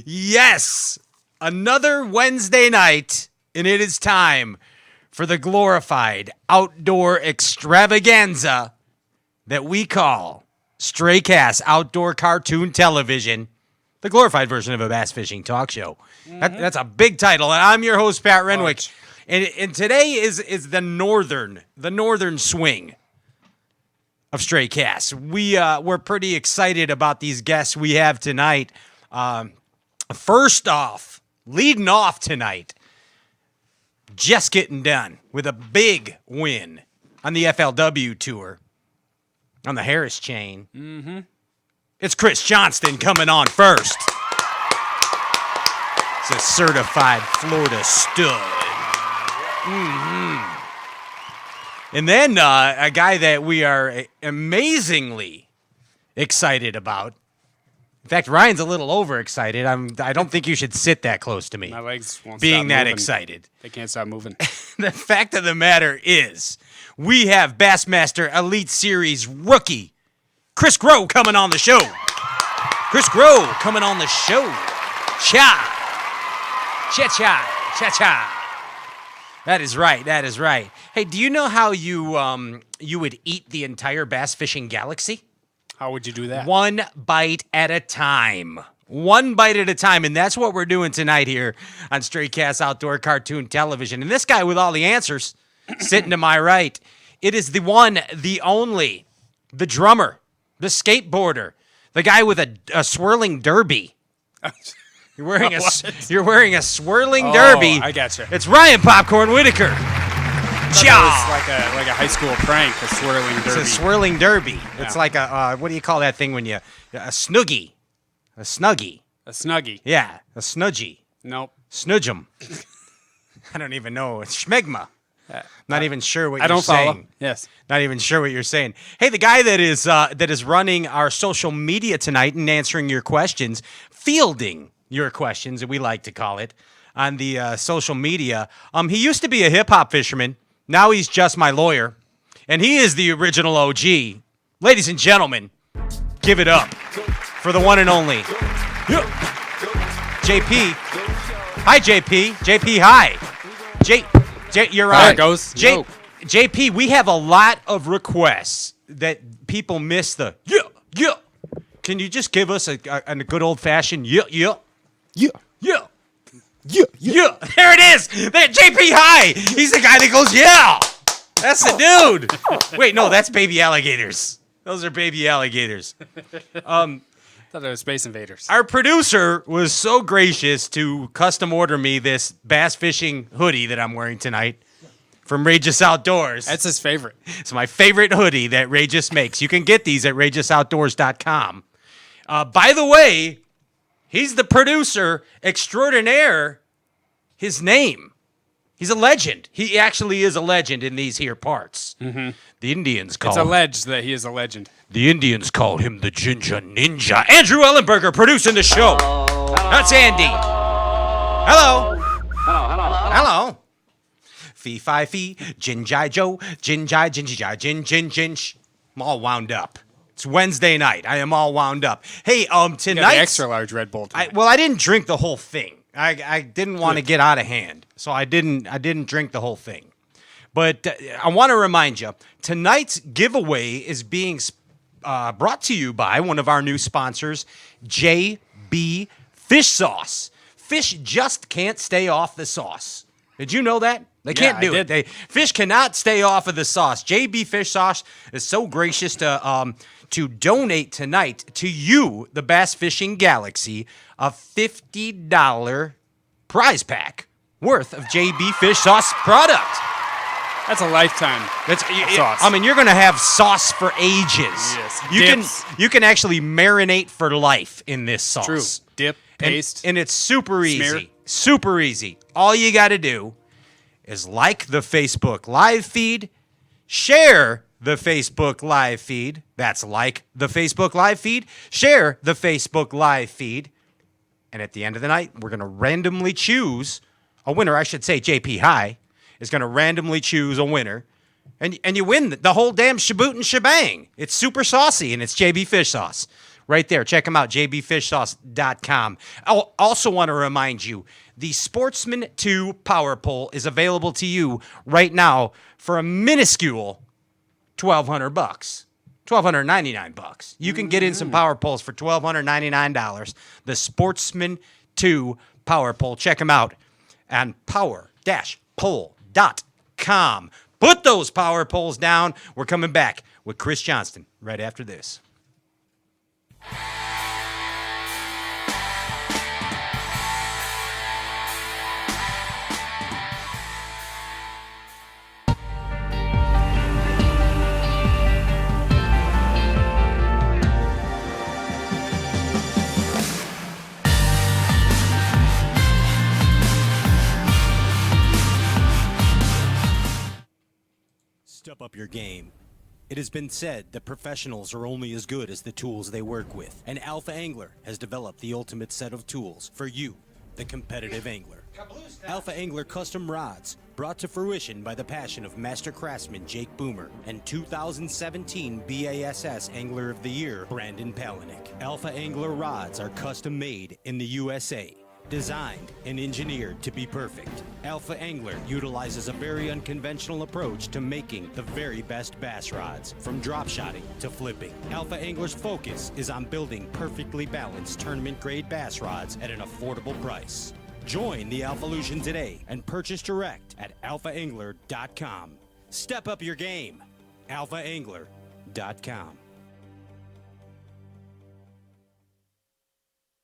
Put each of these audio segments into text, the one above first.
Yes. Another Wednesday night, and it is time for the glorified outdoor extravaganza that we call Stray Cast Outdoor Cartoon Television, the glorified version of a bass fishing talk show. That's a big title, and I'm your host, Pat Renwick. And today is the northern swing of Stray Cast. We're pretty excited about these guests we have tonight. First off, leading off tonight, just getting done with a big win on the FLW Tour on the Harris chain. It's Chris Johnston coming on first. It's a certified Florida stud. And then a guy that we are amazingly excited about. In fact, Ryan's a little overexcited. I don't think you should sit that close to me. My legs won't being stop that moving. excited. They can't stop moving. The fact of the matter is, we have Bassmaster Elite Series Rookie, Chris Groh, coming on the show. Chris Groh coming on the show. Cha. Cha-cha. Cha-cha. That is right. Hey, do you know how you would eat the entire bass fishing galaxy? How would you do that? One bite at a time. And that's what we're doing tonight here on Stray Cast Outdoor Cartoon Television. And this guy with all the answers, sitting to my right, it is the one, the only, the drummer, the skateboarder, the guy with a swirling derby. You're wearing a swirling derby. I gotcha. It's Ryan Popcorn Whitaker. That was like a high school prank, a swirling derby. It's a swirling derby. Yeah. It's like a what do you call that thing when you a snuggie? A snuggie. A snuggie. Yeah, a snudgie. Nope. Snudgem. I don't even know. It's schmegma. Not even sure what I you're don't saying. follow. Yes. Not even sure what you're saying. Hey, the guy that is running our social media tonight and answering your questions, fielding your questions, we like to call it, on the social media. He used to be a hip-hop fisherman. Now he's just my lawyer. And he is the original OG. Ladies and gentlemen, give it up for the one and only JP. Hi, JP. JP, hi. You're right. There it goes. JP, we have a lot of requests that people miss the yeah. Can you just give us a good old-fashioned yeah? Yeah. There it is. There, JP High. He's the guy that goes, yeah. That's the dude. Wait, no, that's baby alligators. Those are baby alligators. Thought it was Space Invaders. Our producer was so gracious to custom order me this bass fishing hoodie that I'm wearing tonight from Rageous Outdoors. That's his favorite. It's my favorite hoodie that Rageous makes. You can get these at RageousOutdoors.com. By the way, he's the producer extraordinaire. His name. He's a legend. He actually is a legend in these here parts. The Indians call him. It's alleged that he is a legend. The Indians call him the Ginger Ninja. Andrew Ellenberger producing the show. That's Andy. Hello. Fee, fi, fee, Jinjai Joe, Jinjai, Jinjai, Jin, Jin, Jinch. I'm all wound up. It's Wednesday night. I am all wound up. Hey, tonight. You got the extra large Red Bull. I didn't drink the whole thing. I didn't want to get out of hand, so I didn't drink the whole thing. But I want to remind you, tonight's giveaway is being brought to you by one of our new sponsors, JB Fish Sauce. Fish just can't stay off the sauce. Did you know that? They can't do it. Fish cannot stay off of the sauce. JB Fish Sauce is so gracious to donate tonight to you, the Bass Fishing Galaxy, a $50 prize pack worth of JB Fish Sauce product. That's a lifetime sauce. I mean, you're going to have sauce for ages. Yes. You can actually marinate for life in this sauce. True. Dip, paste. And it's super easy. Smear. Super easy. All you got to do is like the Facebook live feed, share the Facebook live feed. That's like the Facebook live feed, share the Facebook live feed. And at the end of the night, we're going to randomly choose a winner. I should say JP High is going to randomly choose a winner. And you win the whole damn shaboot and shebang. It's super saucy, and it's JB Fish Sauce. right there. Check them out, jbfishsauce.com. I also want to remind you, the Sportsman 2 Power Pole is available to you right now for a minuscule $1,200. $1,299. You can get in some power poles for $1,299. The Sportsman 2 Power Pole. Check them out on power-pole.com. Put those power poles down. We're coming back with Chris Johnston right after this. Step up your game. It has been said that professionals are only as good as the tools they work with, and Alpha Angler has developed the ultimate set of tools for you, the competitive angler. Alpha Angler custom rods, brought to fruition by the passion of master craftsman Jake Boomer and 2017 BASS Angler of the Year Brandon Palaniuk. Alpha Angler rods are custom made in the USA. Designed and engineered to be perfect, Alpha Angler utilizes a very unconventional approach to making the very best bass rods, from drop shotting to flipping. Alpha Angler's focus is on building perfectly balanced tournament-grade bass rods at an affordable price. Join the Alphalution today and purchase direct at alphaangler.com. Step up your game. alphaangler.com.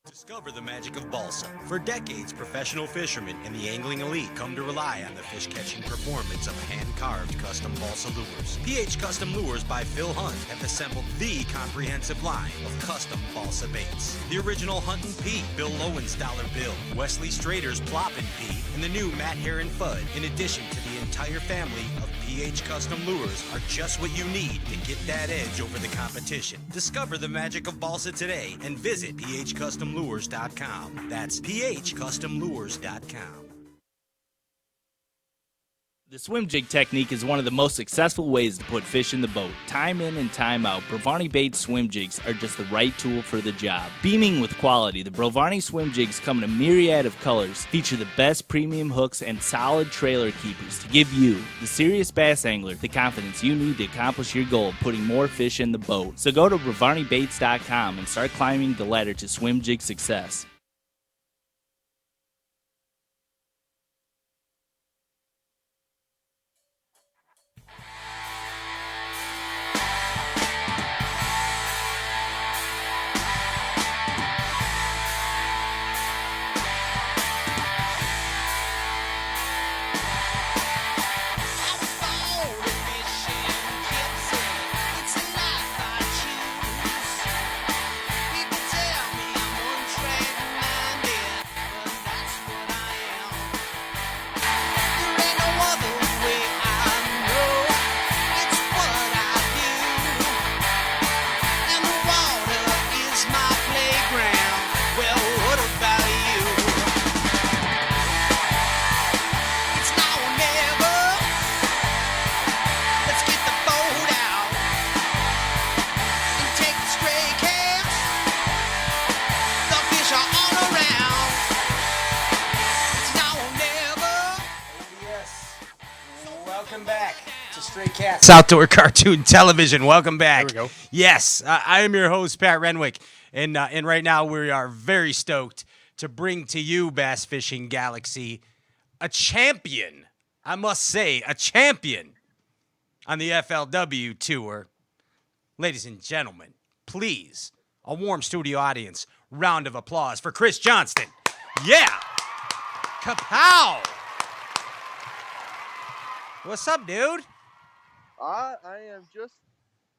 Discover the magic of balsa. For decades, professional fishermen and the angling elite come to rely on the fish-catching performance of hand-carved custom balsa lures. PH Custom Lures by Phil Hunt have assembled the comprehensive line of custom balsa baits. The original Huntin' Pete, Bill Lowen's Dollar Bill, Wesley Strader's Ploppin' Pete, and the new Matt Heron Fudd, in addition to the entire family of PH Custom Lures, are just what you need to get that edge over the competition. Discover the magic of balsa today and visit phcustomlures.com. That's phcustomlures.com. The swim jig technique is one of the most successful ways to put fish in the boat. Time in and time out, Brovani Baits swim jigs are just the right tool for the job. Beaming with quality, the Brovani swim jigs come in a myriad of colors, feature the best premium hooks and solid trailer keepers to give you, the serious bass angler, the confidence you need to accomplish your goal of putting more fish in the boat. So go to BrovaniBaits.com and start climbing the ladder to swim jig success. It's Outdoor Cartoon Television. Welcome back. There we go. Yes, I am your host, Pat Renwick, and right now we are very stoked to bring to you, Bass Fishing Galaxy, a champion. I must say, a champion on the FLW Tour. Ladies and gentlemen, please, a warm studio audience, round of applause for Chris Johnston. Yeah! Kapow! What's up, dude? I am just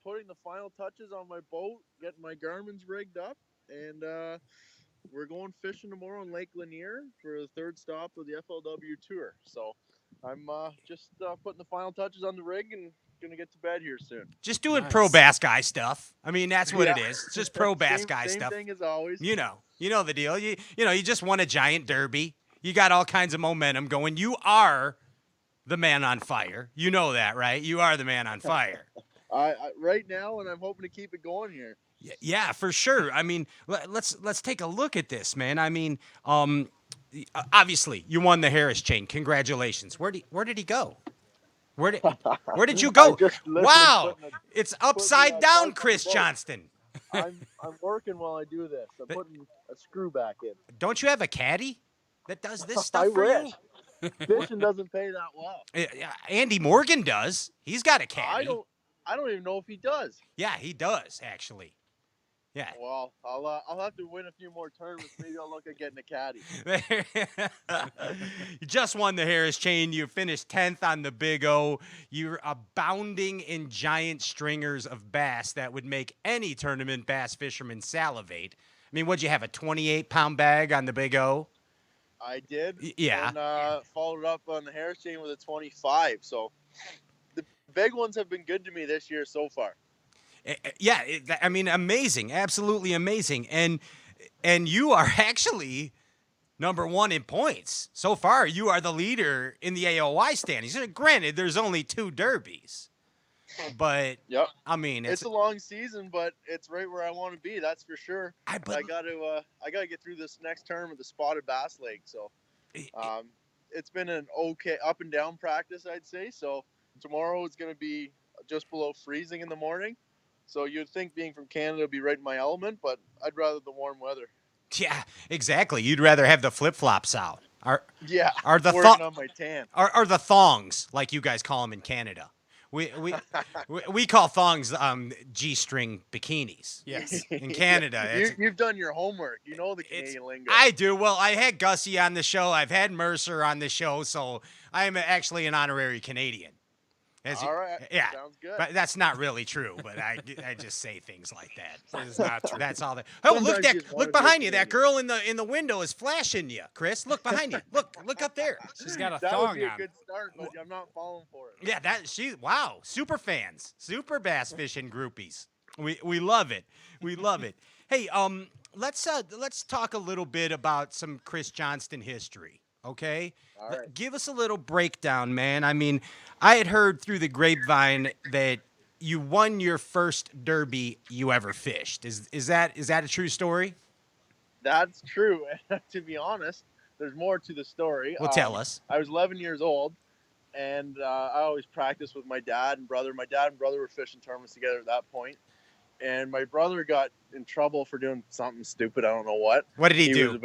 putting the final touches on my boat, getting my Garmin's rigged up, and we're going fishing tomorrow in Lake Lanier for the third stop of the FLW Tour. So I'm just putting the final touches on the rig and going to get to bed here soon. Just doing pro bass guy stuff. I mean, that's what it is. It's just pro bass guy same stuff. Same thing as always. You know the deal. You just won a giant derby. You got all kinds of momentum going. You are the man on fire. You know that, right? You are the man on fire. I right now, and I'm hoping to keep it going here. Yeah, for sure. I mean, let's take a look at this, man. I mean, obviously you won the Harris chain. Congratulations. Where did he go? Where did where did you I go? just listen and Wow, it's upside down, parts on the Chris boat. Johnston. I'm working while I do this. I'm putting a screw back in. Don't you have a caddy that does this I stuff for wish. you? Fishing doesn't pay that well. Andy Morgan does. He's got a I caddy. don't even know if he does. Yeah, he does actually. Yeah. Well, I'll have to win a few more tournaments. Maybe I'll look at getting a caddy. You just won the Harris chain. You finished 10th on the Big O. You're abounding in giant stringers of bass that would make any tournament bass fisherman salivate. I mean, what'd you have, a 28-pound bag on the Big O? I did. Yeah. And followed up on the Harris chain with a 25. So the big ones have been good to me this year so far. Yeah, I mean, amazing, absolutely amazing, and you are actually number one in points so far. You are the leader in the AOY standings. Granted, there's only 2 derbies, but Yep. I mean, It's a long season, but it's right where I want to be. That's for sure. I got to get through this next tournament, the Spotted Bass Lake. So, it's been an okay up and down practice, I'd say. So tomorrow it's going to be just below freezing in the morning. So you'd think being from Canada would be right in my element, but I'd rather the warm weather. Yeah, exactly. You'd rather have the flip-flops out. Are the working on my tan. Are the thongs, like you guys call them in Canada? We call thongs G-string bikinis. Yes. In Canada. You've done your homework. You know the Canadian lingo. I do. Well, I had Gussie on the show. I've had Mercer on the show, so I am actually an honourary Canadian. All right. Yeah. Sounds good. But that's not really true, but I just say things like that. It's not true. That's all that. Oh, Sometimes you just wanna look be behind you. That Canadian. girl in the window is flashing you, Chris. Look behind you. Look up there. She's got a That would thong be a on. good start, but I'm not falling for it. Yeah, wow, super fans, super bass fishing groupies. We love it. We love it. Hey, let's talk a little bit about some Chris Johnston history. Okay, All right. Give us a little breakdown, man. I mean, I had heard through the grapevine that you won your first derby you ever fished. Is that a true story? That's true. To be honest, there's more to the story. Well, tell us. I was 11 years old, and I always practiced with my dad and brother. My dad and brother were fishing tournaments together at that point, and my brother got in trouble for doing something stupid. I don't know what. What did he do?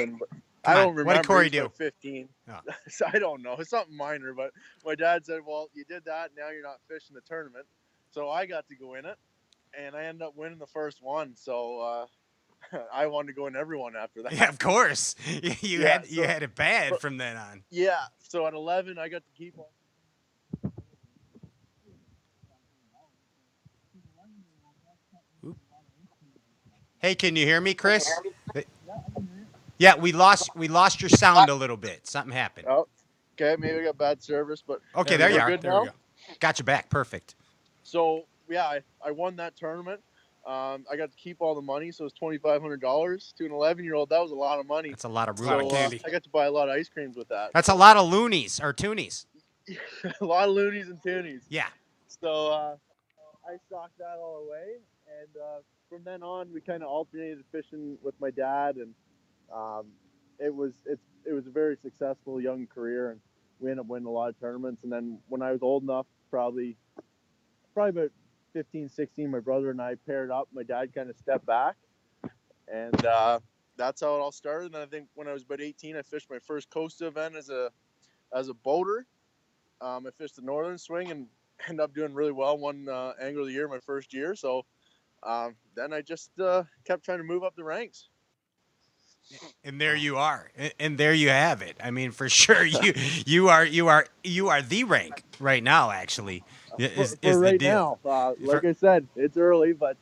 I don't remember. What did Corey He was do? like 15. Oh. So I don't know. It's something minor, but my dad said, well, you did that. Now you're not fishing the tournament. So I got to go in it, and I ended up winning the first one. So I wanted to go in every one after that. Yeah, of course. You had it bad from then on. Yeah. So at 11, I got to keep on. Hey, can you hear me, Chris? Yeah, we lost your sound a little bit. Something happened. Oh, okay. Maybe I got bad service, but Okay, there you we're are. good There now? we go. Got you back. Perfect. So yeah, I won that tournament. I got to keep all the money, so it was $2,500 to an 11-year-old. That was a lot of money. That's a lot of a lot room. of candy. I got to buy a lot of ice creams with that. That's a lot of loonies or toonies. A lot of loonies and toonies. Yeah. So I stocked that all away, and from then on, we kind of alternated fishing with my dad, and it was a very successful young career, and we ended up winning a lot of tournaments. And then when I was old enough, probably about 15, 16, my brother and I paired up. My dad kind of stepped back, and that's how it all started. And I think when I was about 18, I fished my first Costa event as a boater. I fished the Northern Swing and ended up doing really well. Won Angler of the Year my first year. So then I just kept trying to move up the ranks. And there you are. And there you have it. I mean, for sure, you are the rank right now. Actually, is for the right deal. now, like I said, it's early, but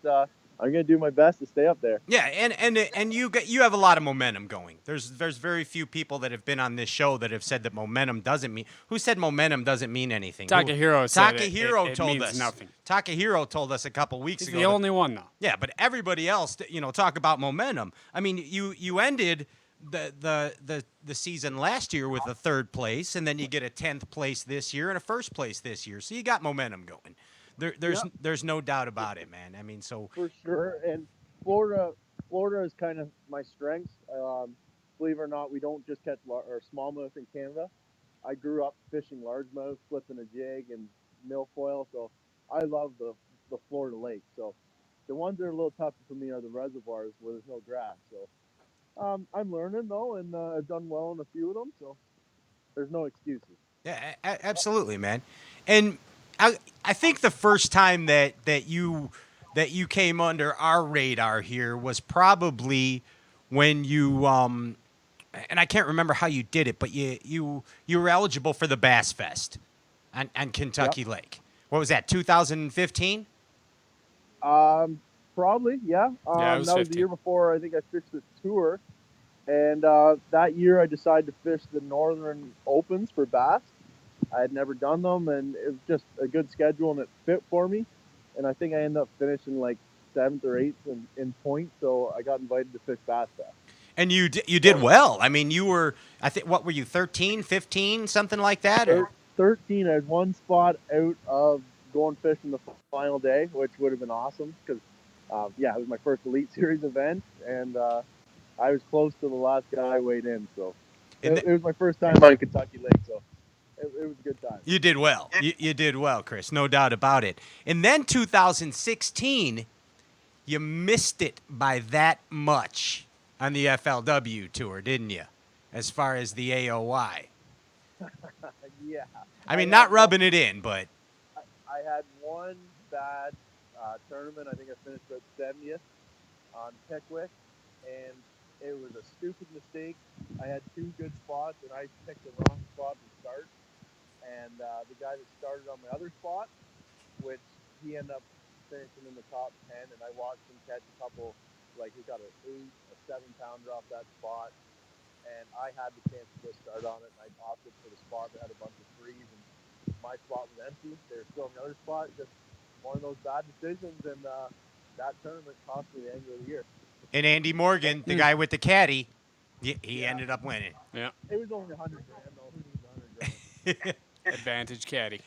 I'm gonna do my best to stay up there. Yeah, and you have a lot of momentum going. There's very few people that have been on this show that have said that momentum doesn't mean. Who said momentum doesn't mean anything? Takahiro said Takahiro it told means us nothing. Takahiro told us a couple weeks He's ago. the only one, though. Yeah, but everybody else, talk about momentum. I mean, you ended the season last year with a 3rd place, and then you get a 10th place this year and a 1st place this year. So you got momentum going. There's no doubt about it, man. I mean, so For sure, and Florida is kind of my strength. Believe it or not, we don't just catch or smallmouth in Canada. I grew up fishing largemouth, flipping a jig and milfoil, so I love the Florida lake. So the ones that are a little tougher for me are the reservoirs where there's no grass. So I'm learning though, and I've done well in a few of them. So there's no excuses. Yeah, absolutely, man. And I think the first time that you came under our radar here was probably when you and I can't remember how you did it, but you were eligible for the Bass Fest on Kentucky Lake. What was that? 2015? Probably, yeah. Yeah, it was That was the 15. year before I think I fished the tour, and that year I decided to fish the Northern Opens for bass. I had never done them, and it was just a good schedule, and it fit for me. And I think I ended up finishing like 7th or 8th in point, so I got invited to fish Bass Fest. And you did well. I mean, you were, I think, what were you, 13, 15, something like that? Or? 13, I had one spot out of going fishing the final day, which would have been awesome because, yeah, it was my first Elite Series event, and I was close to the last guy weighed in. So it was my first time on Kentucky Lake, so it was a good time. You did well. You did well, Chris. No doubt about it. And then 2016, you missed it by that much on the FLW tour, didn't you? As far as the AOY. Yeah. I mean, not rubbing it in, but I had one bad tournament. I think I finished about 70th on Pickwick, and it was a stupid mistake. I had 2 good spots, and I picked the wrong spot to start. And the guy that started on my other spot, which he ended up finishing in the top 10, and I watched him catch a couple, like he got an 8, a 7-pounder off that spot, and I had the chance to go start on it, and I opted for the spot that had a bunch of threes, and my spot was empty. They were still in the other spot, just one of those bad decisions, and that tournament cost me the Angler of the Year. and Andy Morgan, the guy with the caddy, he ended up winning. Yeah. It was only $100 grand, though. Who needs $100 grand? Advantage caddy.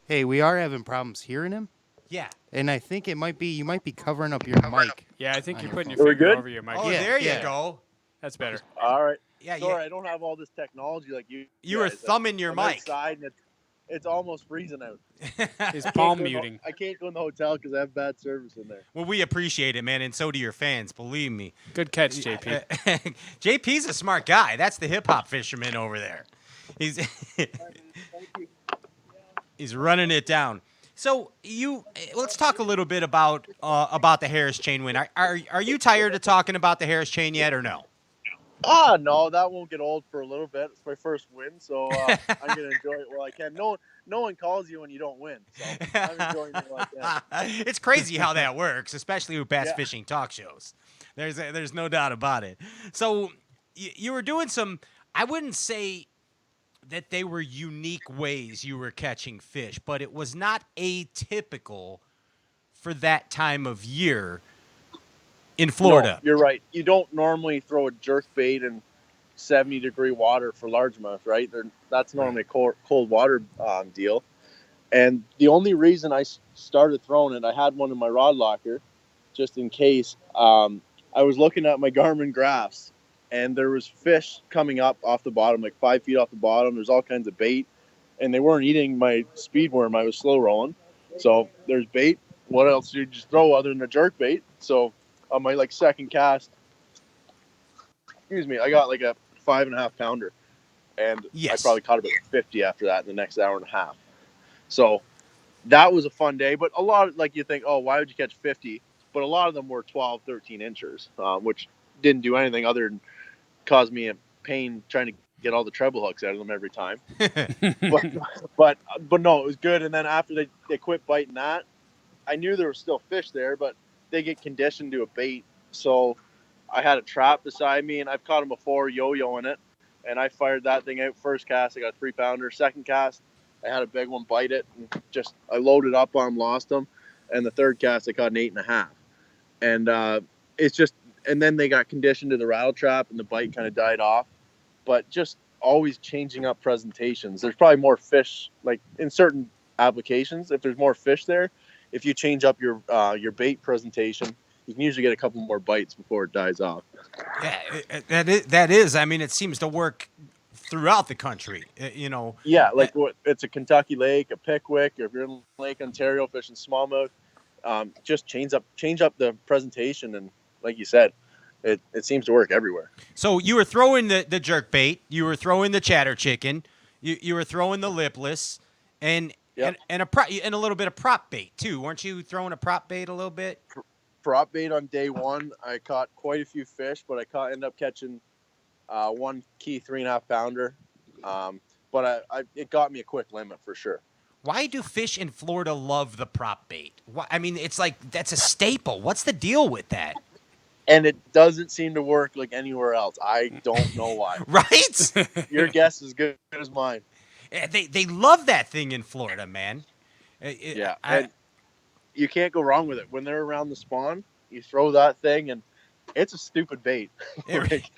Hey, we are having problems hearing him, Yeah. and I think you might be covering up your mic. Yeah, I think you're putting your Are we finger good? over your mic. Oh, Yeah, there you yeah. go. That's better. All right. Yeah, Sorry, yeah. I don't have all this technology like you. You were guys. thumbing your I'm mic. outside, and it's almost freezing out. His palm muting. I can't go in the hotel because I have bad service in there. Well, we appreciate it, man, and so do your fans, believe me. Good catch, JP. JP's a smart guy. That's the hip hop fisherman over there. He's he's running it down. So let's talk a little bit about the Harris chain win. Are you tired of talking about the Harris chain yet, or no? No, that won't get old for a little bit. It's my first win, so I'm gonna enjoy it while I can. No one calls you when you don't win, so I'm enjoying it while I can. It's crazy how that works, especially with bass fishing talk shows. There's no doubt about it. So you were doing some, I wouldn't say that they were unique ways you were catching fish, but it was not atypical for that time of year in Florida. No, you're right. You don't normally throw a jerk bait in 70-degree water for largemouth, right? That's normally a cold water deal. And the only reason I started throwing it, I had one in my rod locker just in case. I was looking at my Garmin graphs, and there was fish coming up off the bottom, like 5 feet off the bottom. There's all kinds of bait, and they weren't eating my speed worm. I was slow rolling. So there's bait. What else do you just throw other than a jerk bait? So on my second cast, I got like a 5.5 pounder, and Yes. I probably caught about 50 after that in the next hour and a half. So that was a fun day, but a lot of, you think, oh, why would you catch 50? But a lot of them were 12, 13 inchers, which didn't do anything other than cause me a pain trying to get all the treble hooks out of them every time. but no, it was good. And then after they quit biting that, I knew there was still fish there, but they get conditioned to a bait. So I had a trap beside me, and I've caught them before yo-yoing it, and I fired that thing out. First cast, I got a 3-pounder. Second cast, I had a big one bite it, and I loaded up on them, lost them. And the third cast, I caught an 8.5. And and then they got conditioned to the rattle trap, and the bite kind of died off. But just always changing up presentations. There's probably more fish, like in certain applications. If there's more fish there, if you change up your bait presentation, you can usually get a couple more bites before it dies off. Yeah, that is. I mean, it seems to work throughout the country. Yeah, like it's a Kentucky lake, a Pickwick. If you're in Lake Ontario fishing smallmouth, just change up the presentation, and like you said, it seems to work everywhere. So you were throwing the jerk bait, you were throwing the chatter chicken, you were throwing the lipless, and Yep. and a little bit of prop bait too, weren't you throwing a prop bait a little bit? Prop bait on day one, I caught quite a few fish, but I ended up catching one key 3.5 pounder. But it got me a quick limit for sure. Why do fish in Florida love the prop bait? I mean, it's like that's a staple. What's the deal with that? And it doesn't seem to work like anywhere else. I don't know why. Right? Your guess is good as mine. Yeah, they love that thing in Florida, man. Yeah, and you can't go wrong with it. When they're around the spawn, you throw that thing, and it's a stupid bait. Like,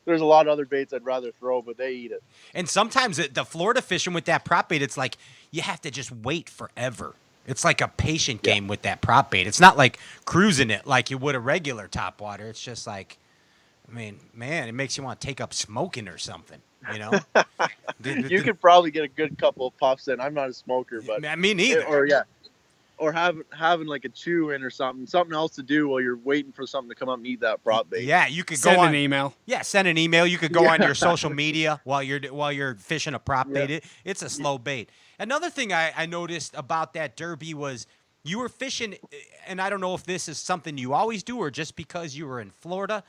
there's a lot of other baits I'd rather throw, but they eat it. And sometimes the Florida fishing with that prop bait, it's like you have to just wait forever. It's like a patient game with that prop bait. It's not like cruising it like you would a regular topwater. It's just like, I mean, man, it makes you want to take up smoking or something, you know? You could probably get a good couple of puffs in. I'm not a smoker, but me neither. Or having like a chew in or something else to do while you're waiting for something to come up and eat that prop bait. Yeah, you could Send go on an email. Yeah, send an email. You could go on your social media while you're fishing a prop bait. It's a slow bait. Another thing I noticed about that derby was you were fishing, and I don't know if this is something you always do or just because you were in Florida,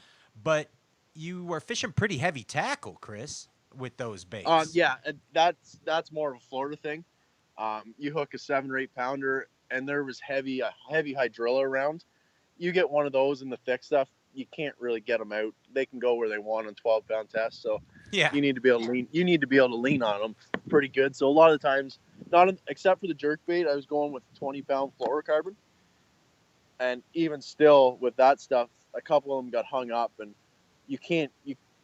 but you were fishing pretty heavy tackle, Chris, with those baits. Yeah, that's more of a Florida thing. You hook a 7 or 8 pounder, and there was a heavy hydrilla around. You get one of those in the thick stuff, you can't really get them out. They can go where they want on 12-pound tests. So yeah, you need to be able to lean. You need to be able to lean on them pretty good. So a lot of the times, except for the jerk bait, I was going with 20-pound fluorocarbon, and even still with that stuff, a couple of them got hung up, and you can't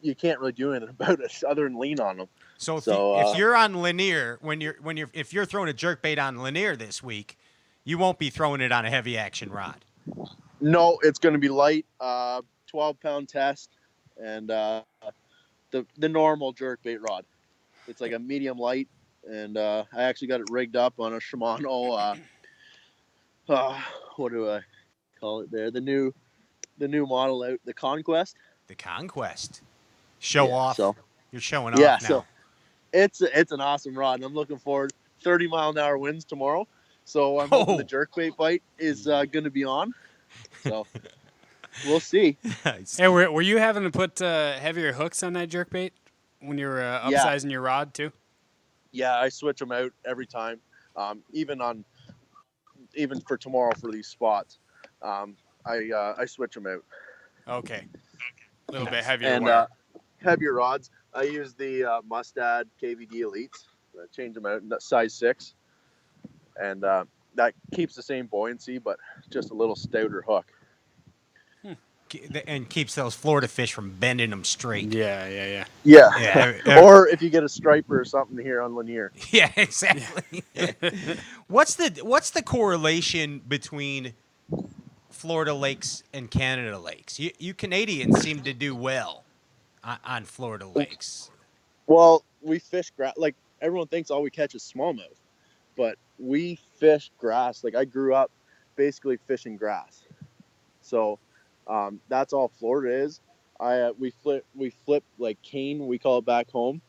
really do anything about it other than lean on them. So if you're on Lanier if you're throwing a jerk bait on Lanier this week, you won't be throwing it on a heavy action rod. No, it's going to be light, 12-pound test, and the normal jerk bait rod. It's like a medium light, and I actually got it rigged up on a Shimano. What do I call it there? The new model out, the Conquest. The Conquest. Show off. So you're showing off now. So it's an awesome rod, and I'm looking forward. 30-mile-an-hour winds tomorrow, so I'm hoping the jerkbait bite is going to be on. So we'll see. Hey, were you having to put heavier hooks on that jerkbait when you were upsizing your rod too? Yeah, I switch them out every time. Even for tomorrow for these spots, I switch them out. Okay, a little bit heavier and wire. Heavier rods. I use the Mustad KVD Elites. I change them out in size 6, and that keeps the same buoyancy, but just a little stouter hook. And keeps those Florida fish from bending them straight. Yeah. Or if you get a striper or something here on Lanier. Yeah, exactly. What's the correlation between Florida lakes and Canada lakes? You Canadians seem to do well on Florida lakes. Well, we fish grass. Like, everyone thinks all we catch is smallmouth, but we fish grass. Like, I grew up basically fishing grass, so that's all Florida is. We flip like cane, we call it back home,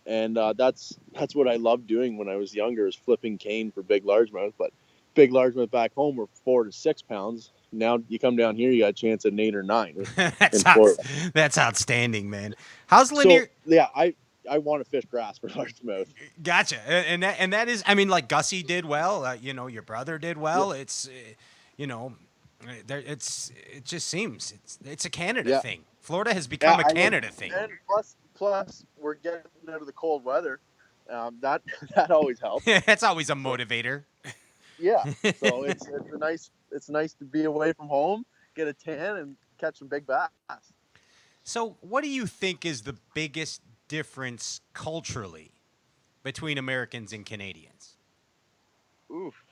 and that's what I loved doing when I was younger, is flipping cane for big largemouth. But big largemouth back home were 4 to 6 pounds. Now you come down here, you got a chance at an 8 or 9. That's outstanding, man. How's Lanier? So, yeah, I want to fish grass for largemouth. Gotcha, and that is, I mean, like Gussie did well. Your brother did well. Yeah. It's, it just seems it's a Canada thing. Florida has become a Canada thing. And plus, we're getting out of the cold weather. That always helps. That's always a motivator. Yeah, so it's nice to be away from home, get a tan, and catch some big bass. So, what do you think is the biggest difference culturally between Americans and Canadians? Oof.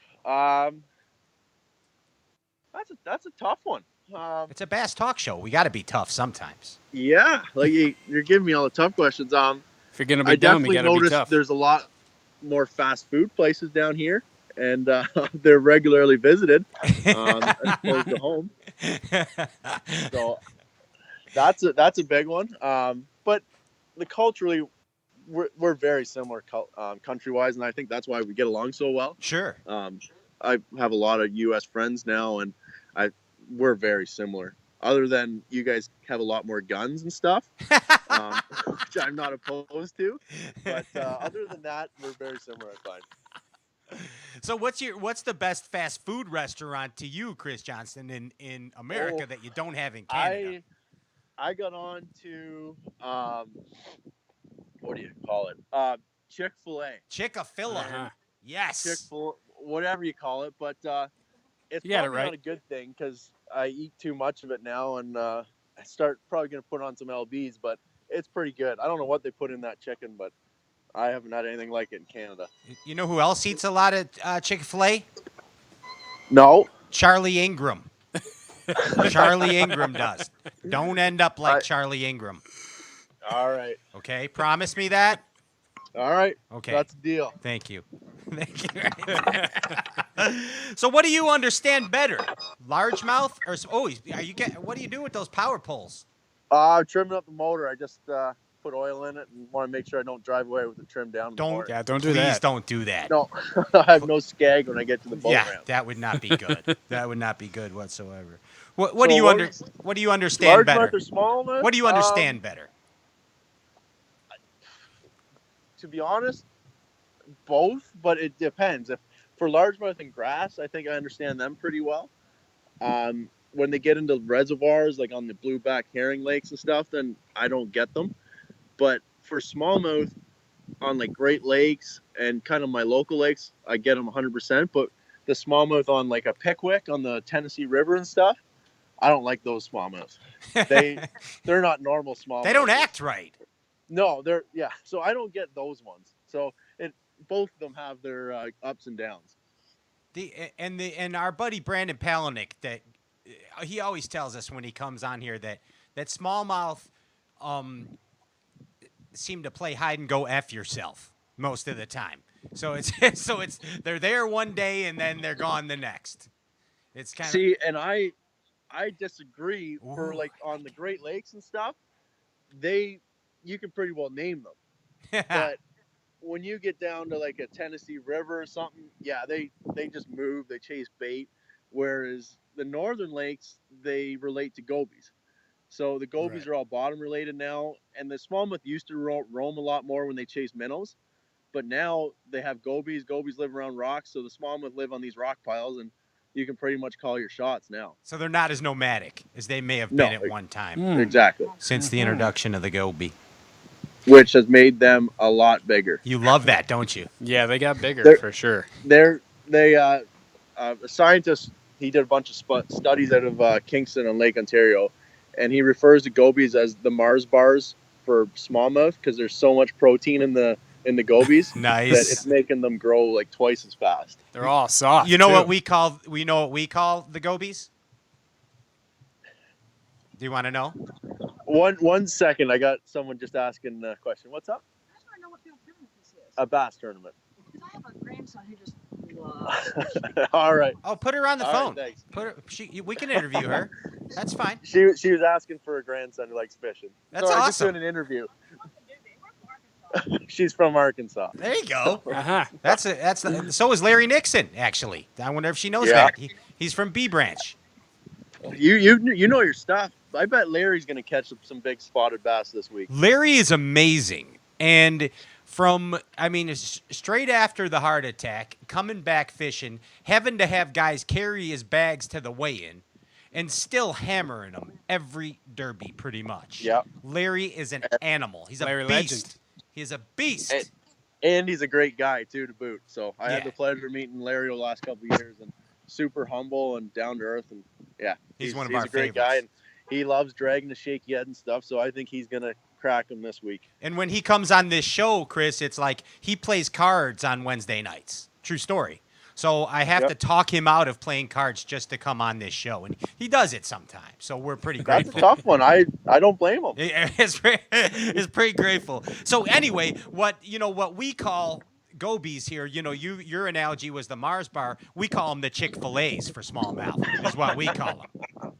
That's a tough one. It's a Bass Talk show. We got to be tough sometimes. Yeah, like you're giving me all the tough questions. If you're gonna be I dumb, you definitely gotta be noticed tough. there's a lot more fast food places down here, and they're regularly visited as opposed to home. So that's a big one. But the culturally, we're very similar country wise, and I think that's why we get along so well. Sure. I have a lot of U.S. friends now, and we're very similar. Other than you guys have a lot more guns and stuff, which I'm not opposed to. But other than that, we're very similar, I find. So what's the best fast food restaurant to you, Chris Johnston, in America that you don't have in Canada? I got on to what do you call it? Chick-fil-A. Chick-fil-A. Uh-huh. Yes. Chick-fil, whatever you call it, but it's You got it probably right. not a good thing because I eat too much of it now, and I probably gonna put on some lbs, but it's pretty good. I don't know what they put in that chicken, but I haven't had anything like it in Canada. You know who else eats a lot of Chick-fil-A? No, Charlie Ingram. Charlie Ingram does. Don't end up like Charlie Ingram. all right, Okay? Promise me that? all right. Okay. That's the deal. Thank you. Thank you. So what do you understand better? Largemouth or what do you do with those power poles? I'm trimming up the motor. I just put oil in it and want to make sure I don't drive away with the trim down. Don't do please that. don't do that. No, I have no skag when I get to the boat Yeah, ramp. that would not be good. That would not be good whatsoever. What do you understand better? Largemouth or smallmouth? What do you understand better? To be honest, both, but it depends. If for largemouth and grass, I think I understand them pretty well. When they get into reservoirs, like on the blueback herring lakes and stuff, then I don't get them. But for smallmouth on like Great Lakes and kind of my local lakes, I get them 100%. But the smallmouth on like a Pickwick on the Tennessee River and stuff, I don't like those smallmouths. They're not normal smallmouth. They don't act right. No, yeah. So I don't get those ones. So both of them have their ups and downs. And our buddy Brandon Palaniuk, that he always tells us when he comes on here that smallmouth seem to play hide and go F yourself most of the time. So it's they're there one day and then they're gone the next. It's kind of and I disagree. Ooh. For like on the Great Lakes and stuff, you can pretty well name them. But when you get down to like a Tennessee River or something, yeah, they just move, they chase bait. Whereas the northern lakes, they relate to gobies. So the gobies are all bottom related now, and the smallmouth used to roam a lot more when they chase minnows, but now they have gobies. Gobies live around rocks, so the smallmouth live on these rock piles, and you can pretty much call your shots now. So they're not as nomadic as they may have been at one time. Exactly. Since the introduction of the goby. Which has made them a lot bigger. You love that, don't you? Yeah, they got bigger for sure. A scientist, he did a bunch of studies out of Kingston on Lake Ontario, and he refers to gobies as the Mars bars for smallmouth because there's so much protein in the gobies. Nice. That it's making them grow like twice as fast. They're all soft. You know what we call the gobies? Do you want to know? 1 second, I got someone just asking a question. What's up? I just want to know what kind of tournament this is. A bass tournament. Because I have a grandson who just loves. All right. Oh, put her on the phone. Right, thanks. We can interview her. That's fine. She was asking for a grandson who likes fishing. That's awesome. awesome. I'm just doing an interview. She's from Arkansas. There you go. Uh-huh. So is Larry Nixon, actually. I wonder if she knows that. He's from B Branch. You know your stuff. I bet Larry's going to catch some big spotted bass this week. Larry is amazing. And straight after the heart attack, coming back fishing, having to have guys carry his bags to the weigh-in, and still hammering them every derby pretty much. Yeah. Larry is an animal. He's a Larry beast. Legend. He's a beast. And he's a great guy, too, to boot. So I had the pleasure of meeting Larry the last couple of years, and super humble and down to earth. And he's one of our favorites. He's a great guy, and he loves dragging the shaky head and stuff. So I think he's going to crack him this week. And when he comes on this show, Chris, it's like he plays cards on Wednesday nights. True story. So I have Yep. to talk him out of playing cards just to come on this show, and he does it sometimes. So we're pretty That's grateful. a tough one. I don't blame him. It's pretty grateful. So anyway, what we call gobies here, your analogy was the Mars bar. We call them the Chick-fil-A's for smallmouth. Is what we call them.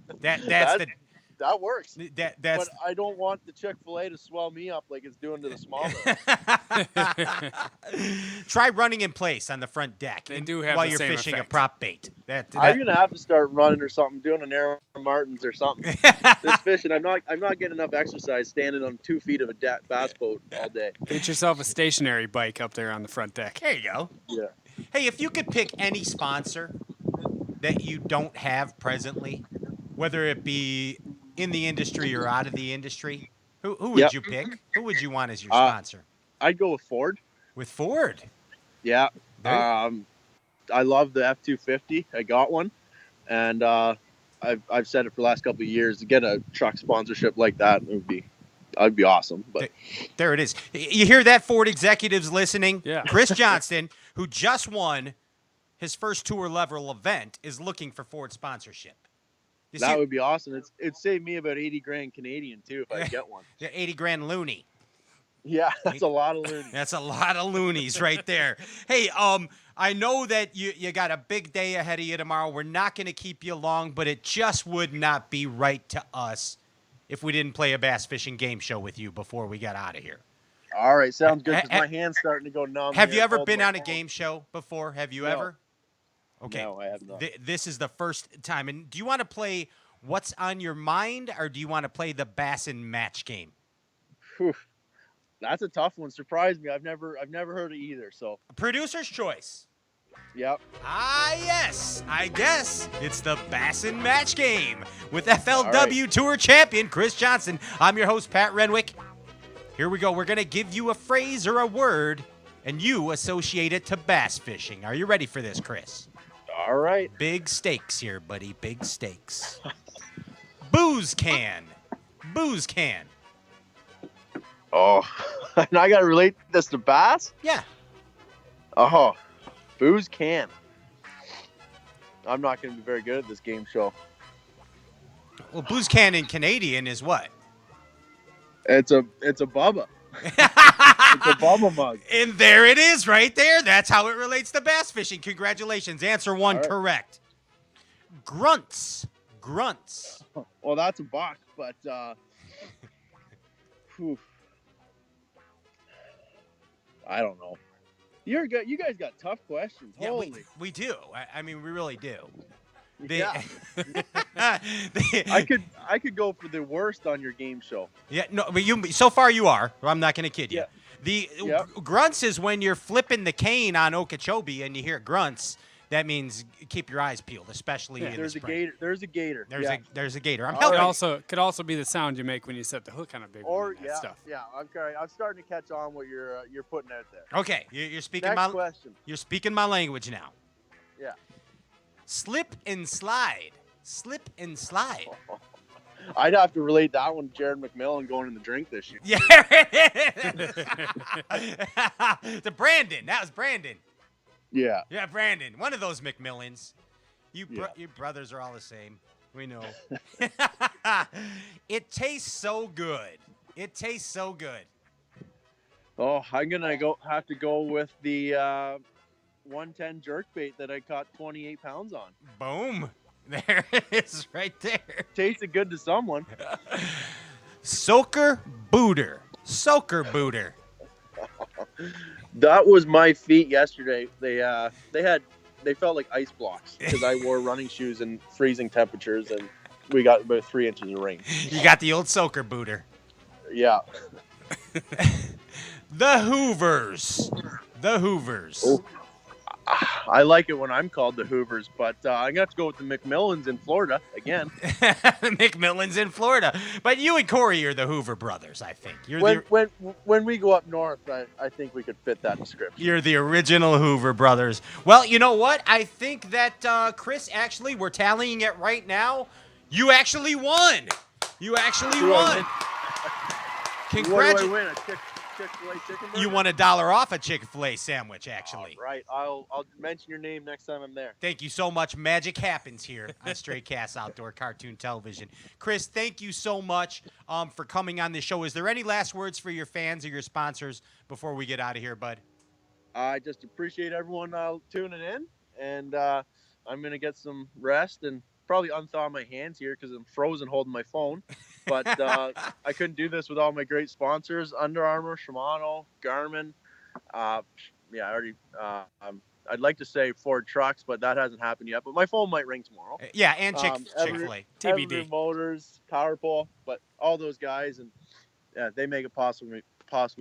That works. That's But I don't want the Chick-fil-A to swell me up like it's doing to the smallmouth. Try running in place on the front deck They do have while the you're same fishing effect. a prop bait. I'm gonna have to start running or something, doing an Air Martins or something. This fishing, I'm not getting enough exercise standing on 2 feet of a bass boat all day. Get yourself a stationary bike up there on the front deck. There you go. Yeah. Hey, if you could pick any sponsor that you don't have presently, whether it be in the industry or out of the industry, who would Yep. you pick? Who would you want as your sponsor? I'd go with Ford. With Ford. Yeah. There- I love the F-250. I got one, and I've said it for the last couple of years. To get a truck sponsorship like that I'd be awesome. But There it is. You hear that, Ford executives listening? Yeah. Chris Johnston, who just won his first tour level event, is looking for Ford sponsorship. You that see, would be awesome. It'd save me about 80 grand Canadian too if I get one. the 80 grand loony. Yeah, that's a lot of loonies. That's a lot of loonies right there. Hey, I know that you got a big day ahead of you tomorrow. We're not going to keep you long, but it just would not be right to us if we didn't play a bass fishing game show with you before we got out of here. All right, sounds good. 'Cause my hand's starting to go numb. Have here you ever holding been my on a phone. game show before? Have you No. ever? Okay. No, I have not. This is the first time. And do you want to play What's on Your Mind, or do you want to play the Bass and Match game? Whew. That's a tough one. Surprised me. I've never heard of either. So, Producer's choice. yep. Ah, yes. I guess it's the Bass and Match game with FLW Tour Champion Chris Johnston. I'm your host, Pat Renwick. Here we go. We're going to give you a phrase or a word, and you associate it to bass fishing. Are you ready for this, Chris? All right. Big stakes here, buddy. Big stakes. Booze can. Booze can. Oh, and I got to relate this to bass? Yeah. Oh, booze can. I'm not going to be very good at this game show. Well, booze can in Canadian is what? It's a Bubba. It's a Bubba mug. And there it is right there. That's how it relates to bass fishing. Congratulations. Answer one All right. correct. Grunts. Grunts. Well, that's a box, but whew. I don't know. You guys got tough questions. Yeah, Holy. we do. I mean, we really do. Yeah. They- I could go for the worst on your game show. Yeah, no, but so far you are. I'm not going to kid you. Yeah. The Yep. grunts is when you're flipping the cane on Okeechobee and you hear grunts. That means keep your eyes peeled, especially in the There's a spring. gator. There's a gator. There's a gator. I'm All helping. right. Could also be the sound you make when you set the hook on a big one. Or and that yeah, stuff. yeah. I'm starting to catch on what you're putting out there. Okay, you're speaking Next question. You're speaking my language now. Yeah. Slip and slide. Slip and slide. I'd have to relate that one to Jared McMillan going in the drink this year. Yeah. To Brandon. That was Brandon. Yeah. Yeah, Brandon. One of those McMillans. Your Yeah. brothers are all the same. We know. It tastes so good. It tastes so good. Oh, I'm gonna have to go with the 110 jerkbait that I caught 28 pounds on. Boom. There it is right there. Tasted good to someone. Soaker booter. Soaker booter. That was my feet yesterday. They felt like ice blocks because I wore running shoes in freezing temperatures and we got about 3 inches of rain. You got the old soaker booter. Yeah. The Hoovers. The Hoovers. Oh. I like it when I'm called the Hoovers, but I'm gonna have to go with the McMillans in Florida again. McMillan's in Florida. But you and Corey are the Hoover brothers, I think. When we go up north, I think we could fit that description. You're the original Hoover brothers. Well, you know what? I think that, Chris, actually, we're tallying it right now. You actually won. You actually Do I won. win? What do I Congratulations. win? Chick-fil-A chicken burger? You want $1 off a Chick-fil-A sandwich, actually. Right. I'll mention your name next time I'm there. Thank you so much. Magic happens here on Stray Cast Outdoor Cartoon Television. Chris, thank you so much for coming on the show. Is there any last words for your fans or your sponsors before we get out of here, bud? I just appreciate everyone tuning in, and I'm going to get some rest and probably unthaw my hands here because I'm frozen holding my phone. But I couldn't do this with all my great sponsors, Under Armour, Shimano, Garmin. I already I'd like to say Ford Trucks, but that hasn't happened yet. But my phone might ring tomorrow. Yeah, and Chick-fil-A. TBD. Every Motors, Power Pole, but all those guys, and yeah, they make it possible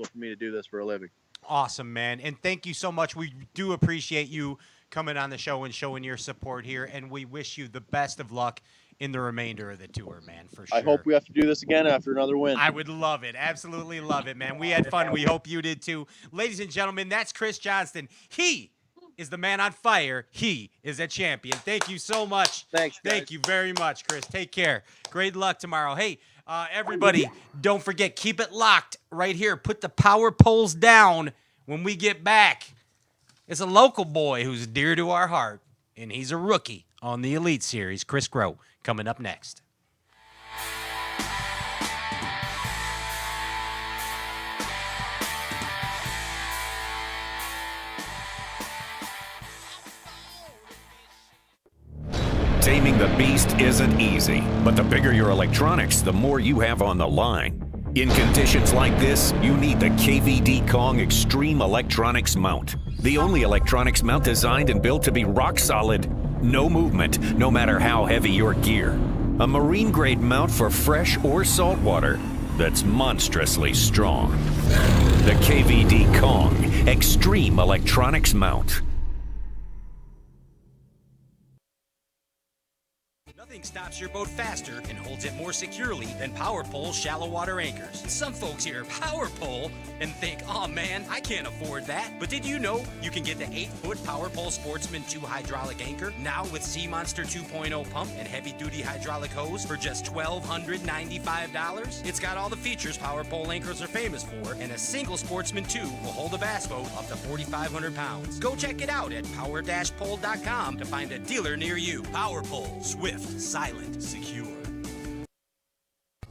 for me to do this for a living. Awesome, man. And thank you so much. We do appreciate you coming on the show and showing your support here. And we wish you the best of luck in the remainder of the tour, man, for sure. I hope we have to do this again after another win. I would love it. Absolutely love it, man. We had fun. We hope you did too. Ladies and gentlemen, that's Chris Johnston. He is the man on fire. He is a champion. Thank you so much. Thanks, guys. Thank you very much, Chris. Take care. Great luck tomorrow. Hey, everybody, don't forget, keep it locked right here. Put the power poles down when we get back. It's a local boy who's dear to our heart, and he's a rookie on the Elite Series. Chris Groh coming up next. Taming the beast isn't easy, but the bigger your electronics, the more you have on the line. In conditions like this, you need the KVD Kong Extreme Electronics Mount. The only electronics mount designed and built to be rock solid, no movement, no matter how heavy your gear. A marine-grade mount for fresh or salt water that's monstrously strong. The KVD Kong Extreme Electronics Mount. Nothing stops your boat faster and holds it more securely than Power Pole shallow water anchors. Some folks hear Power Pole and think, oh man, I can't afford that. But did you know you can get the 8-foot Power Pole Sportsman 2 hydraulic anchor now with Sea Monster 2.0 pump and heavy-duty hydraulic hose for just $1,295? It's got all the features Power Pole anchors are famous for, and a single Sportsman 2 will hold a bass boat up to 4,500 pounds. Go check it out at power-pole.com to find a dealer near you. Power Pole, swift, silent, secure.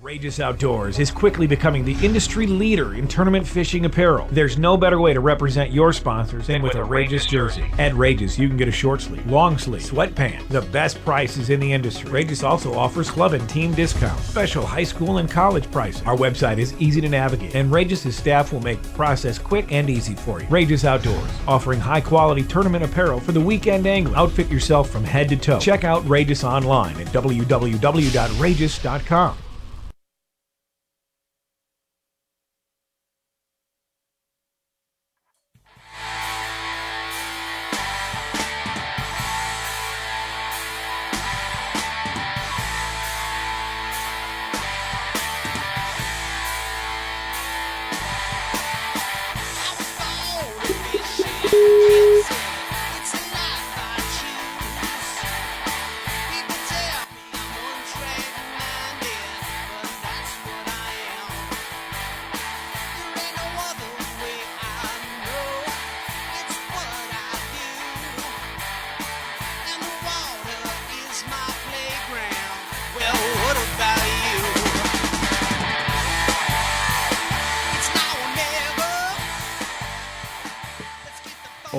Rageous Outdoors is quickly becoming the industry leader in tournament fishing apparel. There's no better way to represent your sponsors than with a Rageous jersey. At Rageous, you can get a short sleeve, long sleeve, sweatpants, the best prices in the industry. Rageous also offers club and team discounts, special high school and college prices. Our website is easy to navigate, and Rageous' staff will make the process quick and easy for you. Rageous Outdoors, offering high-quality tournament apparel for the weekend angler. Outfit yourself from head to toe. Check out Rageous online at www.rageous.com.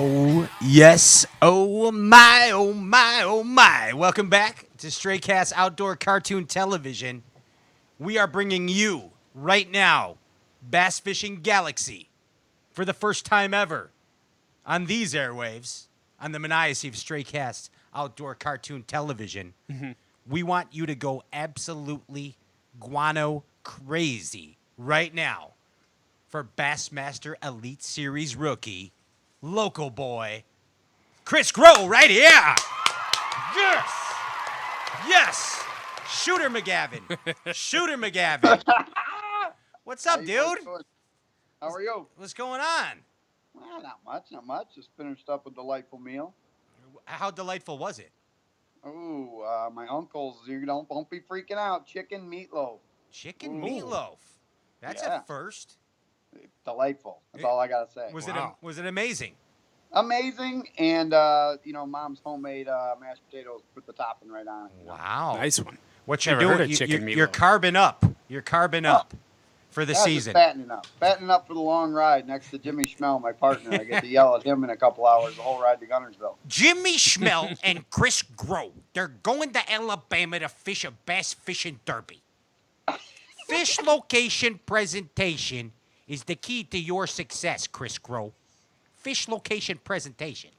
Oh, yes. Oh, my, oh, my, oh, my. Welcome back to Stray Cast Outdoor Cartoon Television. We are bringing you, right now, Bass Fishing Galaxy for the first time ever on these airwaves, on the Maniacy of Stray Cast Outdoor Cartoon Television. We want you to go absolutely guano crazy right now for Bassmaster Elite Series Rookie, local boy, Chris Groh, right here. Yes. Yes. Shooter McGavin. Shooter McGavin. What's up, dude? How are you? What's going on? Well, not much, not much. Just finished up a delightful meal. How delightful was it? Oh, my uncle's, don't be freaking out. Chicken meatloaf. Chicken meatloaf. That's Yeah. a first. Delightful. That's all I gotta say. Was it amazing? Amazing, and Mom's homemade mashed potatoes. Put the topping right on. Wow, nice one. What Never you're heard doing? of chicken You're meatloaf. carbing up. You're carbing up for the Just season. fattening up for the long ride next to Jimmy Schmell, my partner. I get to yell at him in a couple hours the whole ride to Gunnersville. Jimmy Schmell and Chris Groh. They're going to Alabama to fish a bass fishing derby. Fish location presentation is the key to your success, Chris Groh. Fish location presentation.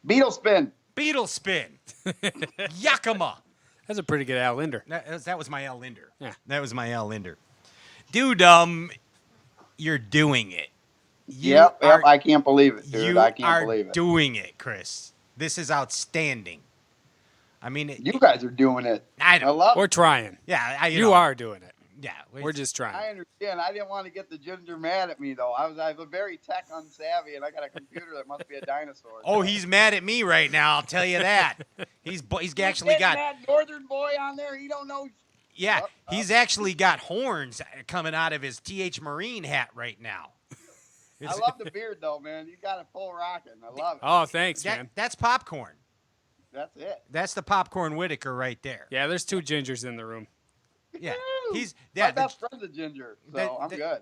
Beetle spin. Beetle spin. Yakima. That's a pretty good Al Linder. That was my Al Linder. Yeah. That was my Al Linder. Dude, you're doing it. Yep, I can't believe it, dude. You I can't are believe it. doing it, Chris. This is outstanding. I mean, You guys are doing it. I love We're it. trying. Yeah, You are doing it. Yeah, We're just trying. I understand. I didn't want to get the ginger mad at me, though. I'm a very tech unsavvy, and I got a computer that must be a dinosaur. Oh, he's mad at me right now. I'll tell you that. He's actually got that northern boy on there. He don't know. yeah. He's actually got horns coming out of his TH Marine hat right now. I love the beard, though, man. You got it full rocking. I love it. Oh, thanks, man. That's popcorn. That's it. That's the popcorn Whitaker right there. Yeah, there's 2 gingers in the room. Yeah, he's My best friend's a ginger, so I'm good.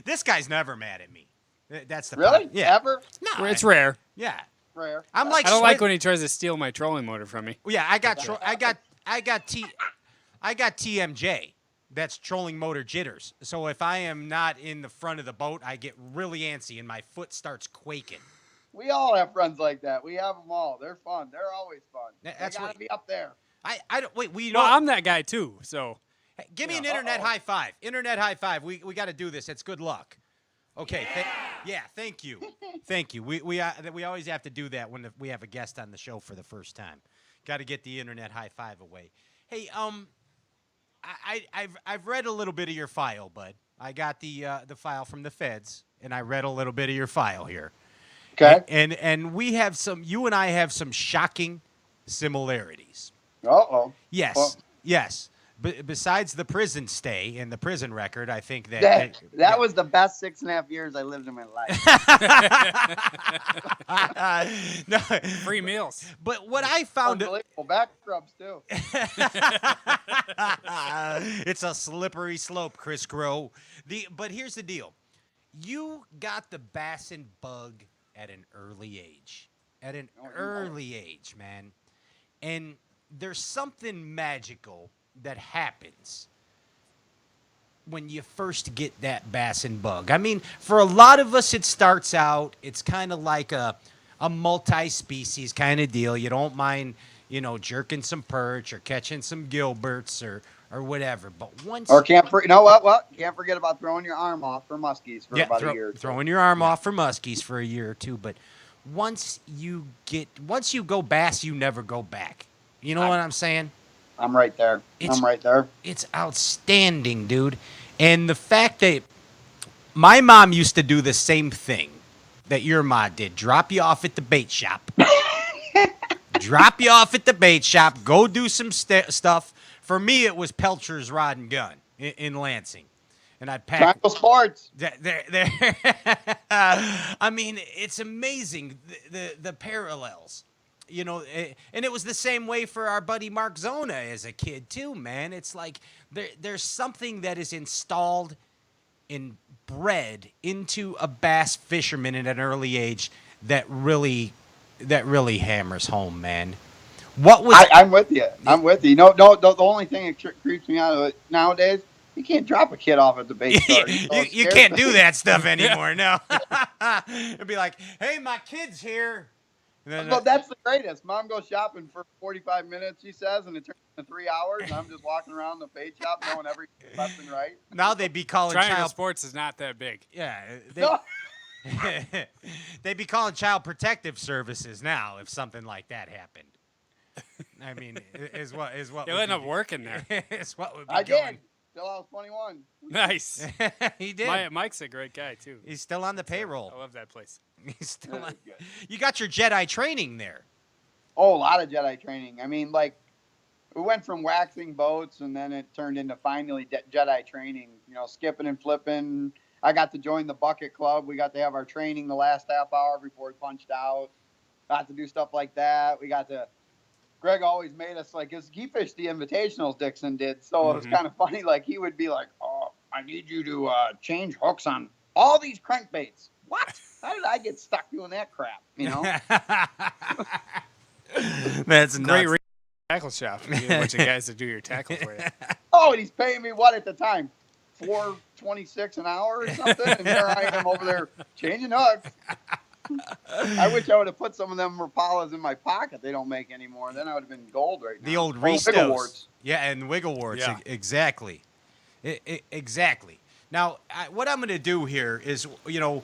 This guy's never mad at me. That's the Really? yeah. Ever? No, It's rare. Yeah, Rare. I'm like I don't like when he tries to steal my trolling motor from me. Yeah, I got TMJ. That's trolling motor jitters. So if I am not in the front of the boat, I get really antsy and my foot starts quaking. We all have friends like that. We have them all. They're fun. They're always fun. That's they gotta what- be up there. I don't wait. We Well, know. I'm that guy too. So Hey, give me an internet high five. Internet high five. We got to do this. It's good luck. Okay. Thank you. Thank you. We always have to do that when we have a guest on the show for the first time. Got to get the internet high five away. Hey, I've read a little bit of your file, bud. I got the file from the feds, and I read a little bit of your file here. Okay. And we have you and I have some shocking similarities. Uh-oh. Yes. Well- Yes. Besides the prison stay and the prison record, I think that That was the best 6.5 years I lived in my life. no, free meals. but what I found Unbelievable. Back rubs, too. it's a slippery slope, Chris Groh. But here's the deal. You got the bassin bug at an early age. At an early age, man. And there's something magical that happens when you first get that bassin bug. I mean, for a lot of us, it starts out, it's kind of like a multi-species kind of deal. You don't mind, jerking some perch or catching some gilberts or whatever. But once... Or can't forget about throwing your arm off for muskies for about a year or two. Throwing your arm off for muskies for a year or two. But once you go bass, you never go back. You know what I'm saying? I'm right there. It's outstanding, dude. And the fact that my mom used to do the same thing that your ma did. Drop you off at the bait shop. Go do some stuff. For me, it was Pelcher's Rod and Gun in Lansing. And I'd pack... Triangle Sports. I mean, it's amazing, the parallels. And it was the same way for our buddy Mark Zona as a kid too, man. It's like there's something that is installed and bred into a bass fisherman at an early age that really hammers home, man. What was I'm with you. No, the only thing that creeps me out of it nowadays, you can't drop a kid off at the bait store. you can't do that stuff anymore. No, it'd be like, hey, my kid's here. Well, that's the greatest. Mom goes shopping for 45 minutes, she says, and it turns into 3 hours, and I'm just walking around the bait shop knowing every left and right. Now they'd be calling Triangle Sports is not that big. Yeah. They'd be calling Child Protective Services now if something like that happened. I mean, is what You'll end up working there. Is what would be I going. did. Till I was 21. Nice. He did. Mike's a great guy, too. He's still on the payroll. I love that place. He's still on. You got your Jedi training there. Oh, a lot of Jedi training. I mean, like, we went from waxing boats, and then it turned into finally Jedi training. You know, skipping and flipping. I got to join the bucket club. We got to have our training the last half hour before we punched out. Got to do stuff like that. We got to. Greg always made us like, cause he fished the invitationals. Dixon did, so it was kind of funny. Like he would be like, "Oh, I need you to change hooks on all these crankbaits." What? How did I get stuck doing that crap? You know. That's nuts. Great tackle shop. You get a bunch of guys to do your tackle for you. Oh, and he's paying me what at the time? $4.26 an hour or something, and there I am over there changing hooks. I wish I would have put some of them Rapalas in my pocket. They don't make anymore. Then I would have been gold right now. The old wiggle warts. Yeah, and wiggle warts. Yeah. Exactly. Exactly. Now, what I'm going to do here is, you know,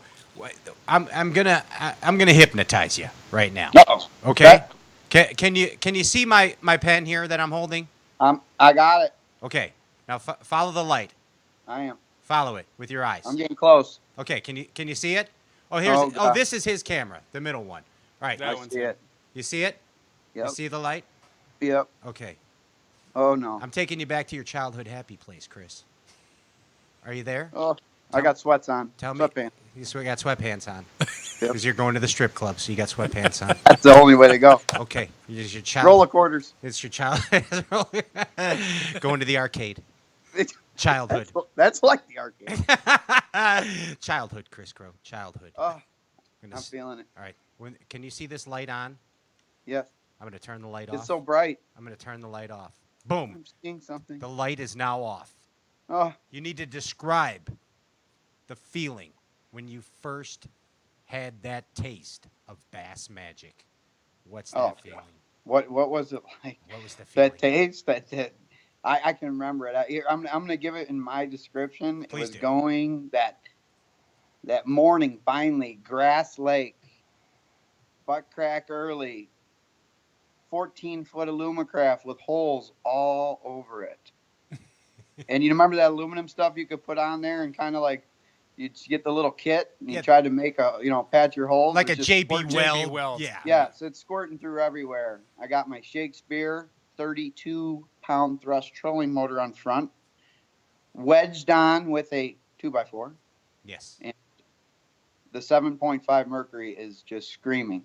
I'm gonna hypnotize you right now. Uh-oh. Okay. Can you see my pen here that I'm holding? I got it. Okay. Now follow the light. I am. Follow it with your eyes. I'm getting close. Okay. Can you see it? Oh, this is his camera, the middle one. All right. That I one's see it. You see it? Yep. You see the light? Yep. Okay. Oh no. I'm taking you back to your childhood happy place, Chris. Are you there? Oh, I got sweats on. Tell me. Sweatpants. You got sweatpants on. Because you're going to the strip club, so you got sweatpants on. That's the only way to go. Okay. It's your child. Roll of quarters. It's your child. Going to the arcade. Childhood. That's like the arcade. Childhood, Chris Groh. Childhood. Oh, I'm feeling it. All right. Can you see this light on? Yes. I'm going to turn the light off. It's so bright. I'm going to turn the light off. Boom. I'm seeing something. The light is now off. Oh, You need to describe the feeling when you first had that taste of bass magic. What's that feeling? what was it like? What was the feeling? That taste, that I can remember it. I'm gonna give it in my description. Please it was do. going that morning finally, Grass Lake, butt crack early, 14-foot Alumacraft with holes all over it. And you remember that aluminum stuff you could put on there and kind of like you'd get the little kit and you try to make patch your holes Like a It's just JB squirting. Weld. Yeah. Yes, it's squirting through everywhere. I got my Shakespeare 32-pound thrust trolling motor on front, wedged on with a 2x4. Yes. And the 7.5 Mercury is just screaming.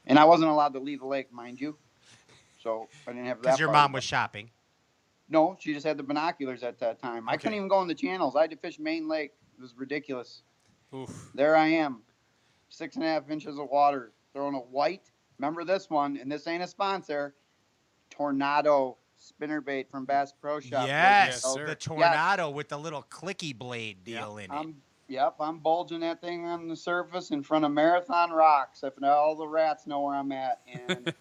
And I wasn't allowed to leave the lake, mind you. So I didn't have that. Because your mom was shopping. No, she just had the binoculars at that time. I couldn't even go in the channels. I had to fish Main Lake. It was ridiculous. Oof. There I am, 6.5 inches of water, throwing a white. Remember this one, and this ain't a sponsor. Tornado spinnerbait from Bass Pro Shop. Yes, sir. the Tornado with the little clicky blade deal in it. I'm bulging that thing on the surface in front of Marathon Rocks. If all the rats know where I'm at. And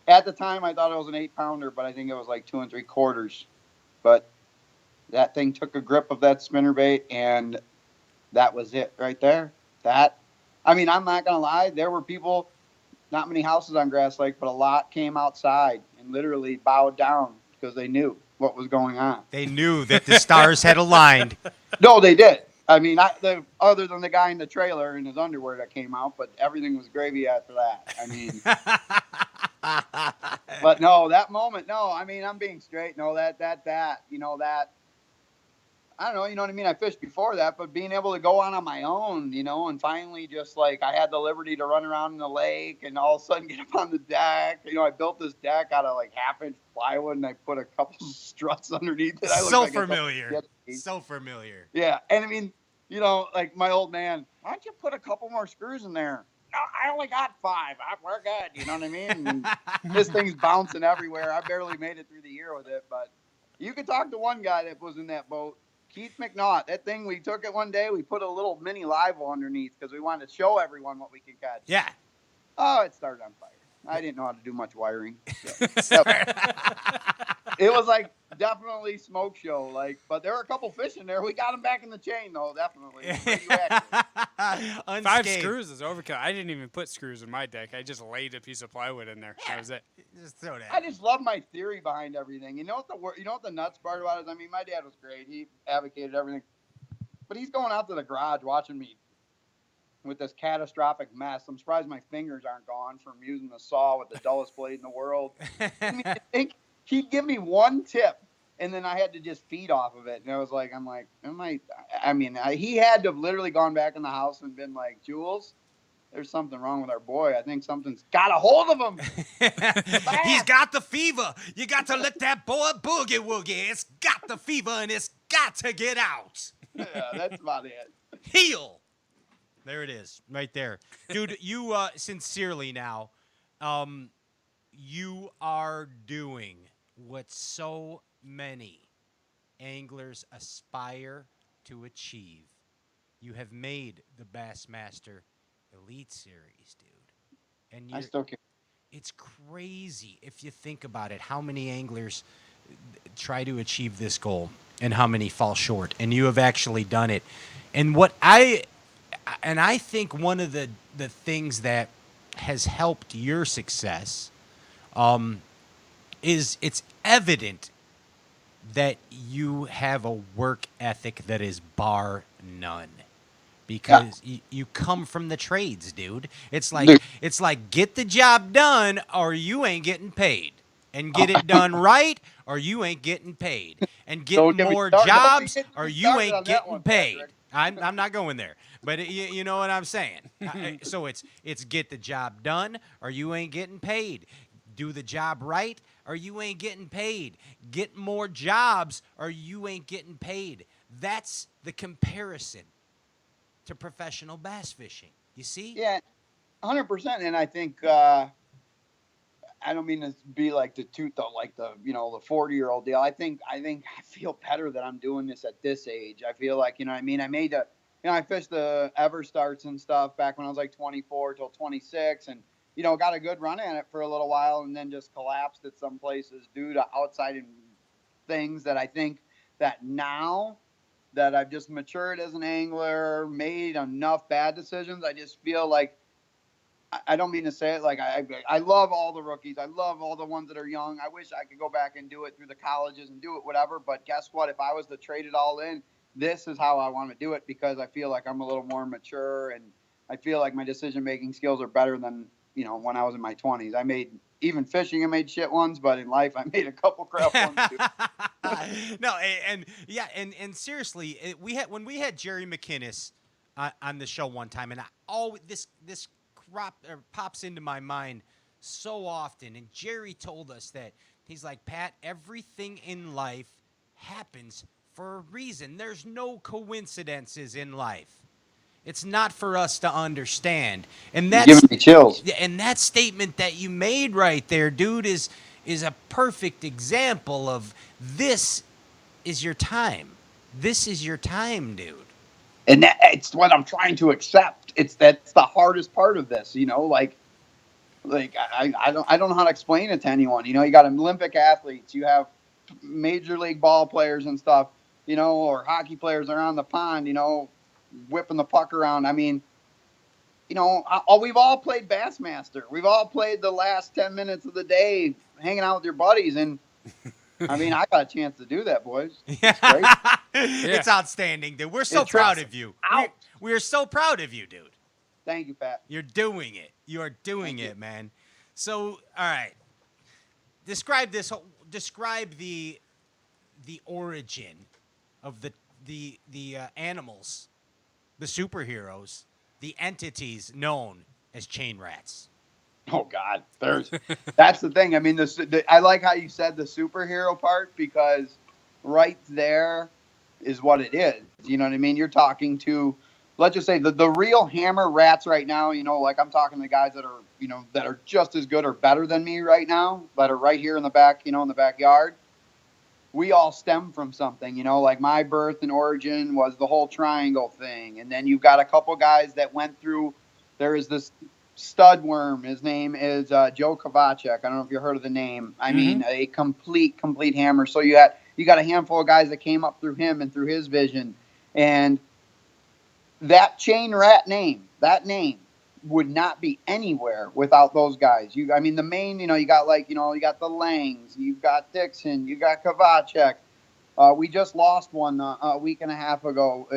at the time, I thought it was an 8-pounder, but I think it was like 2 3/4. But that thing took a grip of that spinnerbait, and that was it right there. I'm not gonna lie. There were people, not many houses on Grass Lake, but a lot came outside and literally bowed down because they knew what was going on. They knew that the stars had aligned. No, they did. Other than the guy in the trailer in his underwear that came out, but everything was gravy after that. But no, that moment, no, I'm being straight. No, that, I don't know, you know what I mean? I fished before that, but being able to go on my own, and finally just like I had the liberty to run around in the lake and all of a sudden get up on the deck. I built this deck out of like 1/2-inch plywood and I put a couple struts underneath it. So familiar. So familiar. Yeah. And like my old man, why don't you put a couple more screws in there? No, I only got 5. We're good. You know what I mean? And this thing's bouncing everywhere. I barely made it through the year with it, but you could talk to one guy that was in that boat. Keith McNaught, that thing, we took it one day. We put a little mini live well underneath because we wanted to show everyone what we could catch. Yeah. Oh, it started on fire. I didn't know how to do much wiring. So. It was like definitely smoke show. But there were a couple fish in there. We got them back in the chain though, definitely. 5 screws is overkill. I didn't even put screws in my deck. I just laid a piece of plywood in there. That was it. Just throw that. I just love my theory behind everything. You know what the nuts part about it is? My dad was great. He advocated everything. But he's going out to the garage watching me with this catastrophic mess. I'm surprised my fingers aren't gone from using the saw with the dullest blade in the world. I mean, I think he'd give me one tip, and then I had to just feed off of it. And I was like, he had to have literally gone back in the house and been like, Jules, there's something wrong with our boy. I think something's got a hold of him. He's got the fever. You got to let that boy boogie woogie. It's got the fever and it's got to get out. Yeah, that's about it. Heal. There it is, right there. Dude, you sincerely now, you are doing what so many anglers aspire to achieve. You have made the Bassmaster Elite Series, dude. And I still can't. It's crazy if you think about it, how many anglers try to achieve this goal and how many fall short. And you have actually done it. And I think one of the things that has helped your success is it's evident that you have a work ethic that is bar none. Because you come from the trades, dude. It's like get the job done or you ain't getting paid. And get it done right or you ain't getting paid. And get more jobs or you ain't getting paid. I'm not going there. But you know what I'm saying. So it's get the job done or you ain't getting paid. Do the job right or you ain't getting paid. Get more jobs or you ain't getting paid. That's the comparison to professional bass fishing. You see? Yeah, 100%. And I think I don't mean to be like the 40-year-old deal. I feel better that I'm doing this at this age. I feel like, I fished the Ever Starts and stuff back when I was like 24 till 26 and got a good run at it for a little while and then just collapsed at some places due to outside things that I think that now that I've just matured as an angler, made enough bad decisions. I just feel like, I don't mean to say it, like I love all the rookies. I love all the ones that are young. I wish I could go back and do it through the colleges and do it whatever. But guess what? If I was to trade it all in, this is how I want to do it because I feel like I'm a little more mature and I feel like my decision-making skills are better than, when I was in my 20s. Even fishing, I made shit ones, but in life, I made a couple crap ones too. No, and seriously, when we had Jerry McInnes on the show one time, and this pops into my mind so often. And Jerry told us that he's like, Pat, everything in life happens for a reason. There's no coincidences in life. It's not for us to understand. And that's giving me chills. And that statement that you made right there, dude, is a perfect example of this is your time. This is your time, dude. And it's what I'm trying to accept. That's the hardest part of this, I don't know how to explain it to anyone. You got Olympic athletes, you have major league ball players and stuff, or hockey players around the pond, whipping the puck around. I mean, we've all played Bassmaster. We've all played the last 10 minutes of the day hanging out with your buddies. And I mean, I got a chance to do that, boys. It's great. It's outstanding, dude. We're so proud of you. We are so proud of you, dude. Thank you, Pat. You're doing it. You are doing it, man. So, all right. Describe the origin of the animals, the superheroes, the entities known as chain rats. Oh God, that's the thing. I mean, I like how you said the superhero part because right there is what it is. You know what I mean? You're talking to, let's just say the real hammer rats right now. Like I'm talking to guys that are, that are just as good or better than me right now, that are right here in the back, in the backyard. We all stem from something, like my birth and origin was the whole triangle thing. And then you've got a couple guys that went through, there is this stud worm. His name is Joe Kovacek. I don't know if you heard of the name. I mean, a complete hammer. So you got a handful of guys that came up through him and through his vision. And that chain rat name, would not be anywhere without those guys. The main, you got the Langs, you've got Dixon, you got Kovacek, We just lost one a week and a half ago.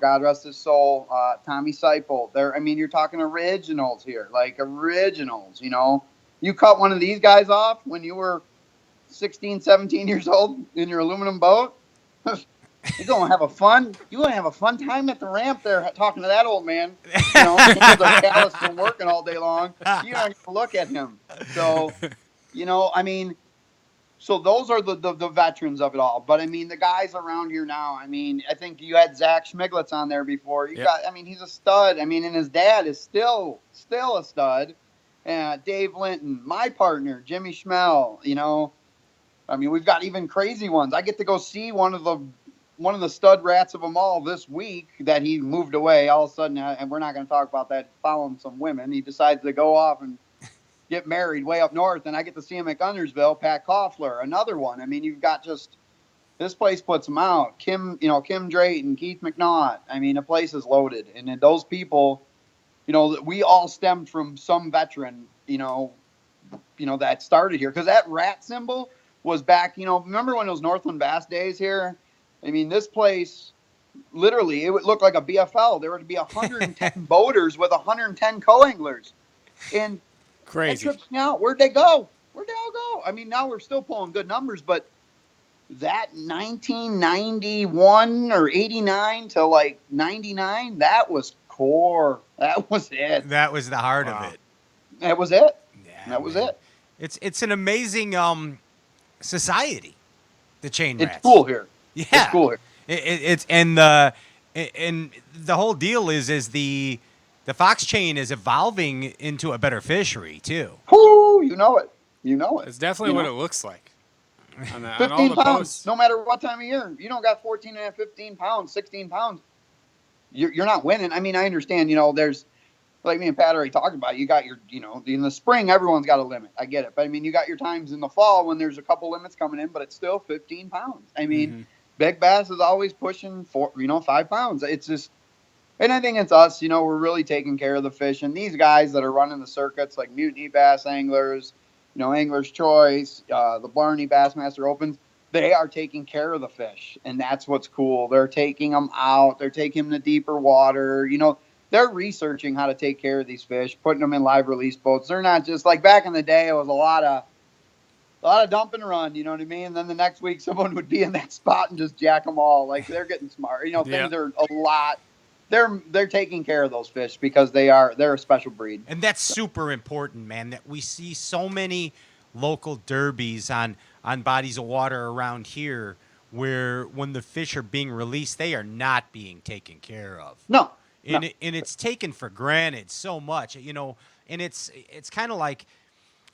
God rest his soul, Tommy Seipel. You're talking originals here, like originals. You cut one of these guys off when you were 16, 17 years old in your aluminum boat. You're gonna have a fun. You're gonna have a fun time at the ramp there, talking to that old man. Hands are calloused from working all day long. You're not gonna look at him. So, So those are the veterans of it all. But the guys around here now. I think you had Zach Schmiglitz on there before. He's a stud. And his dad is still a stud. Dave Linton, my partner, Jimmy Schmel. We've got even crazy ones. I get to go see one of the stud rats of them all this week that he moved away all of a sudden, and we're not going to talk about that, following some women. He decides to go off and get married way up north, and I get to see him at Gunnersville. Pat Koffler, another one. You've got this place puts them out. Kim Drayton, Keith McNaught. The place is loaded, and then those people, we all stemmed from some veteran, that started here, because that rat symbol was back. Remember when those Northland Bass days here? This place, literally, it would look like a BFL. There would be 110 boaters with 110 co-anglers, and crazy. That trips me out. Where'd they go? Where'd they all go? Now we're still pulling good numbers, but that 1991 or 89 to like 99, that was core. That was it. That was the heart of it. That was it. Yeah, that was it. It's an amazing society, the chain rats. It's cool here. Yeah, it's cool here. It's and the whole deal is the fox chain is evolving into a better fishery too. Whoo, you know it. It's definitely what it looks like. On 15 all the pounds, posts. no matter what time of year. You don't got 14 and 15 pounds, 16 pounds. You're not winning. I understand, there's, like me and Pat already talked about, you got your, in the spring, everyone's got a limit. I get it. But, you got your times in the fall when there's a couple limits coming in, but it's still 15 pounds. Big bass is always pushing 5 pounds. It's just, and I think it's us, we're really taking care of the fish. And these guys that are running the circuits, like Mutiny Bass Anglers, Angler's Choice, the Blarney Bassmaster Opens, they are taking care of the fish. And that's what's cool. They're taking them out. They're taking them to deeper water. They're researching how to take care of these fish, putting them in live release boats. They're not just like back in the day, it was a lot of dump and run, you know what I mean? And then the next week someone would be in that spot and just jack them all. Like, they're getting smart. Things are a lot. They're taking care of those fish because they're a special breed. And that's super important, man, that we see so many local derbies on bodies of water around here where when the fish are being released, they are not being taken care of. No. And it's taken for granted so much, and it's kind of like,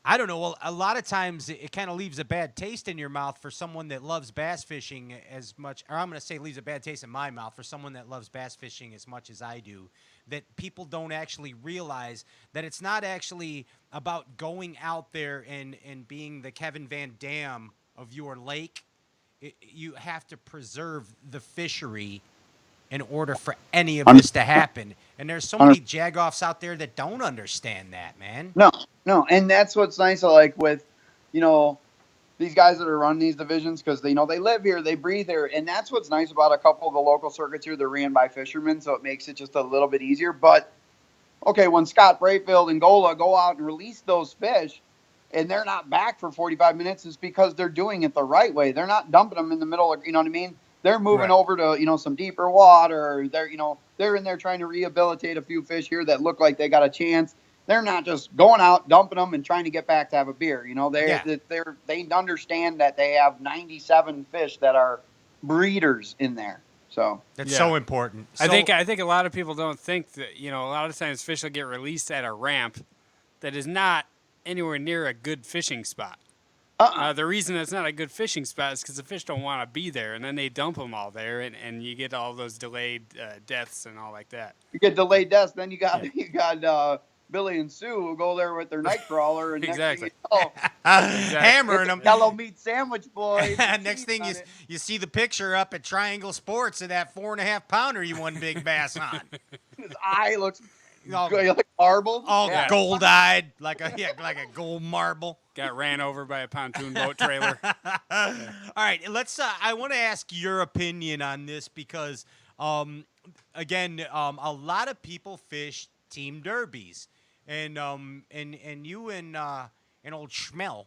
I don't know, a lot of times it kind of leaves a bad taste in your mouth for someone that loves bass fishing as much, or I'm going to say leaves a bad taste in my mouth for someone that loves bass fishing as much as I do, that people don't actually realize that it's not actually about going out there and being the Kevin Van Dam of your lake. You have to preserve the fishery in order for any of this to happen. And there's so many jagoffs out there that don't understand that, man. No. And that's what's nice, like with, these guys that are running these divisions, because they live here, they breathe here. And that's what's nice about a couple of the local circuits here. They're ran by fishermen, so it makes it just a little bit easier. But, okay, when Scott Brayfield and Gola go out and release those fish, and they're not back for 45 minutes, it's because they're doing it the right way. They're not dumping them in the middle of, you know what I mean? They're moving over to, some deeper water. They're in there trying to rehabilitate a few fish here that look like they got a chance. They're not just going out, dumping them, and trying to get back to have a beer. They understand that they have 97 fish that are breeders in there. So that's so important. I think a lot of people don't think that, a lot of times fish will get released at a ramp that is not anywhere near a good fishing spot. The reason it's not a good fishing spot is because the fish don't want to be there, and then they dump them all there, and you get all those delayed deaths and all like that. You get delayed deaths, then you got Billy and Sue who go there with their night crawler, and exactly. Hammering them. Yellow meat sandwich, boys. Next thing you see the picture up at Triangle Sports of that 4.5 pounder you won big bass on. His eye looks like marble. All gold-eyed, like a gold marble. Got ran over by a pontoon boat trailer. All right, let's. I want to ask your opinion on this because, again, a lot of people fish team derbies, and you and old Schmel,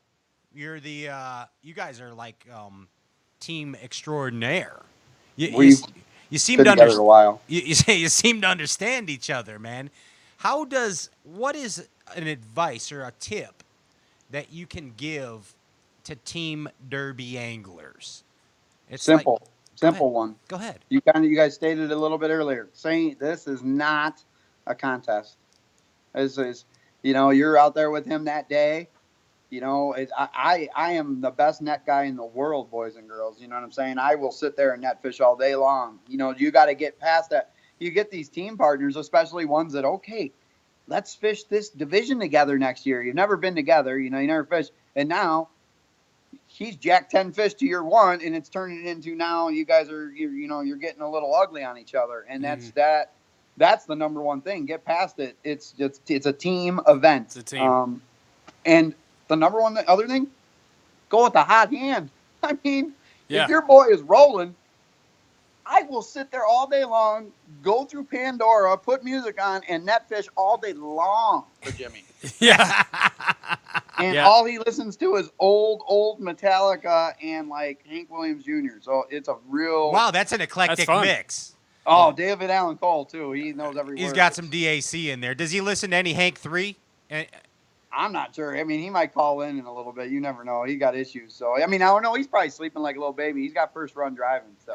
you're the you guys are like team extraordinaire. We've You seem been to together a while. You seem to understand each other, man. What is an advice or a tip that you can give to team derby anglers? It's Simple like, one. Go ahead. You guys stated a little bit earlier, saying this is not a contest. This is, you're out there with him that day. I am the best net guy in the world, boys and girls. You know what I'm saying? I will sit there and net fish all day long. You got to get past that. You get these team partners, especially ones that, okay, let's fish this division together next year. You've never been together. You never fished. And now he's jacked 10 fish to your one, and it's turning into now you guys are, you're getting a little ugly on each other. And that's the number one thing. Get past it. It's a team event. It's a team. And the number one other thing, go with the hot hand. I mean, Yeah. if your boy is rolling, I will sit there all day long, go through Pandora, put music on, and net fish all day long for Jimmy. Yeah. And all he listens to is old Metallica and like Hank Williams Jr. So it's a real That's an eclectic mix. Oh, David Allen Cole too. He knows every word. He's got some DAC in there. Does he listen to any Hank 3? I'm not sure. I mean, he might call in a little bit. You never know. He got issues. So, I mean, I don't know. He's probably sleeping like a little baby. He's got first run driving. So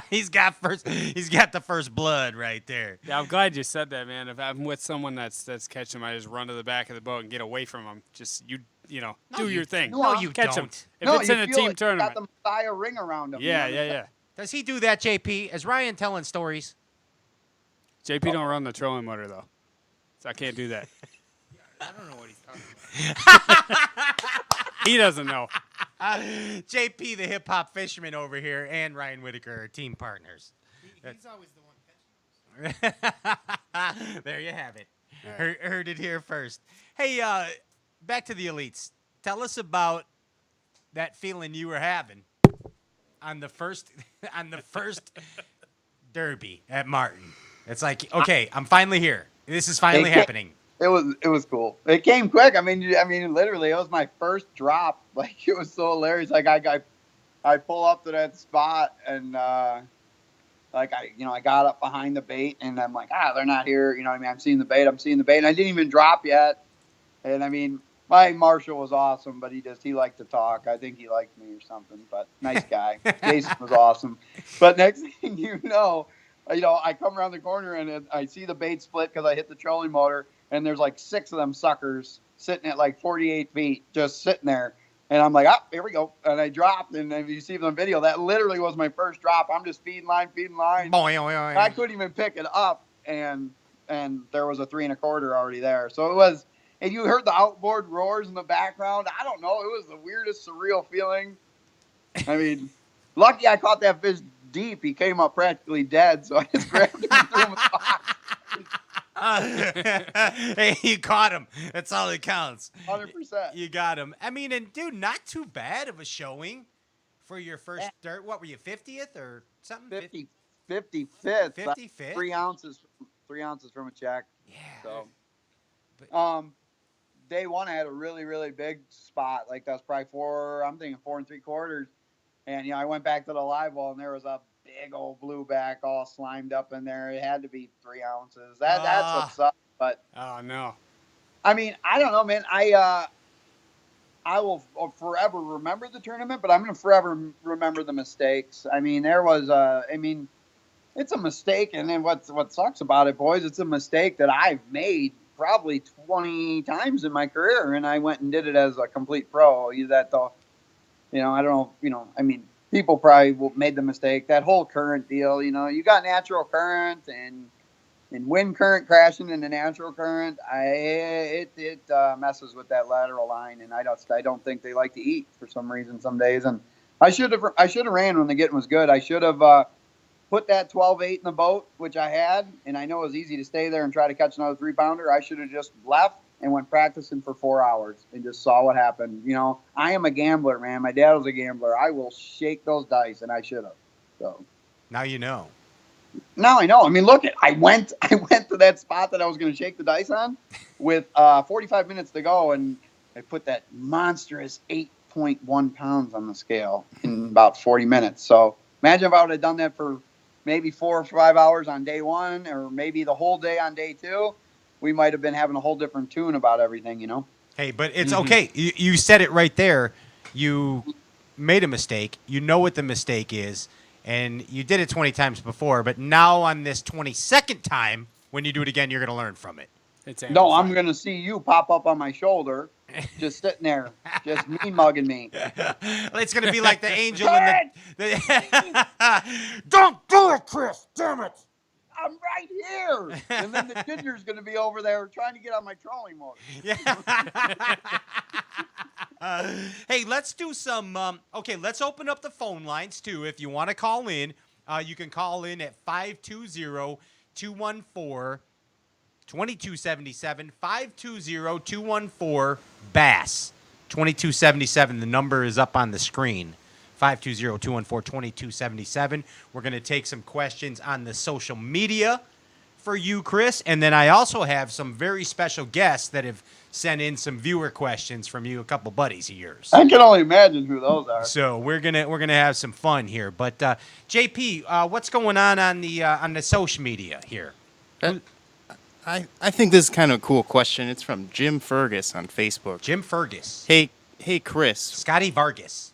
he's got the first blood right there. Yeah, I'm glad you said that, man. If I'm with someone that's catching him, I just run to the back of the boat and get away from him. Just do your thing. No, you catch don't. him. If it's in a team tournament. Got the Messiah ring around him. Yeah. Does he do that, JP? Is Ryan telling stories? JP don't run the trolling motor though, so I can't do that. I don't know what he's talking about. He doesn't know. JP, the hip hop fisherman over here, and Ryan Whitaker are team partners. He's always the one catching. There you have it. Right. Heard it here first. Hey, back to the elites. Tell us about that feeling you were having on the first derby at Martin. It's like, okay, I'm finally here. This is finally happening. It was cool. It came quick. I mean, literally, it was my first drop. Like, it was so hilarious. Like, I pull up to that spot and I got up behind the bait and I'm like, they're not here. You know what I mean? I'm seeing the bait. And I didn't even drop yet. And I mean, my marshal was awesome, but he liked to talk. I think he liked me or something, but nice guy. Jason was awesome. But next thing you know, I come around the corner and I see the bait split because I hit the trolling motor. And there's like 6 of them suckers sitting at like 48 feet, just sitting there. And I'm like, here we go. And I dropped. And if you see the video, that literally was my first drop. I'm just feeding line. I couldn't even pick it up. And there was a 3 1/4 already there. So it was, and you heard the outboard roars in the background. I don't know. It was the weirdest, surreal feeling. I mean, lucky I caught that fish deep. He came up practically dead. So I just grabbed him and threw him in the box. Hey, you caught him. That's all that counts. 100%. You got him. I mean, and dude, not too bad of a showing for your first dirt. What were you, 50th or something? 55th. 55th. 3 ounces from a check. Yeah. So, day one, I had a really, really big spot. Like, that's probably 4 3/4. And, I went back to the live well, and there was a big old blueback all slimed up in there. It had to be 3 ounces. That's what's up. But oh no, I mean, I don't know, man. I will forever remember the tournament, but I'm going to forever remember the mistakes. I mean, there was it's a mistake, and then what sucks about it, boys, it's a mistake that I've made probably 20 times in my career, and I went and did it as a complete pro. I don't know, I mean, people probably made the mistake. That whole current deal, you got natural current and wind current crashing into natural current. It messes with that lateral line, and I don't think they like to eat for some reason some days. And I should have ran when the getting was good. I should have put that 12-8 in the boat, which I had, and I know it was easy to stay there and try to catch another 3-pounder. I should have just left and went practicing for 4 hours and just saw what happened. You know, I am a gambler, man. My dad was a gambler. I will shake those dice, and I should have. So Now you know. now I know. I mean, look, I went to that spot that I was going to shake the dice on with 45 minutes to go, and I put that monstrous 8.1 pounds on the scale in about 40 minutes. So imagine if I would have done that for maybe 4 or 5 hours on day one, or maybe the whole day on day two. We might have been having a whole different tune about everything, you know? Hey, but it's okay. You said it right there. You made a mistake. You know what the mistake is, and you did it 20 times before, but now on this 22nd time, when you do it again, you're going to learn from it. It's No, I'm amplified. going to see you pop up on my shoulder, just sitting there, just mean mugging me. It's going to be like the angel in the Don't do it, Chris. Damn it. I'm right here. And then the ginger's going to be over there trying to get on my trolling motor. Hey, let's do some. Okay, let's open up the phone lines too. If you want to call in, you can call in at 520-214-2277. 520-214-BASS. 2277. The number is up on the screen. 520-214-2277. We're going to take some questions on the social media for you, Chris. And then I also have some very special guests that have sent in some viewer questions from you, a couple buddies of yours. I can only imagine who those are. So we're gonna have some fun here. But JP, what's going on the social media here? I think this is kind of a cool question. It's from Jim Fergus on Facebook. Jim Fergus. Hey Chris. Scotty Vargas.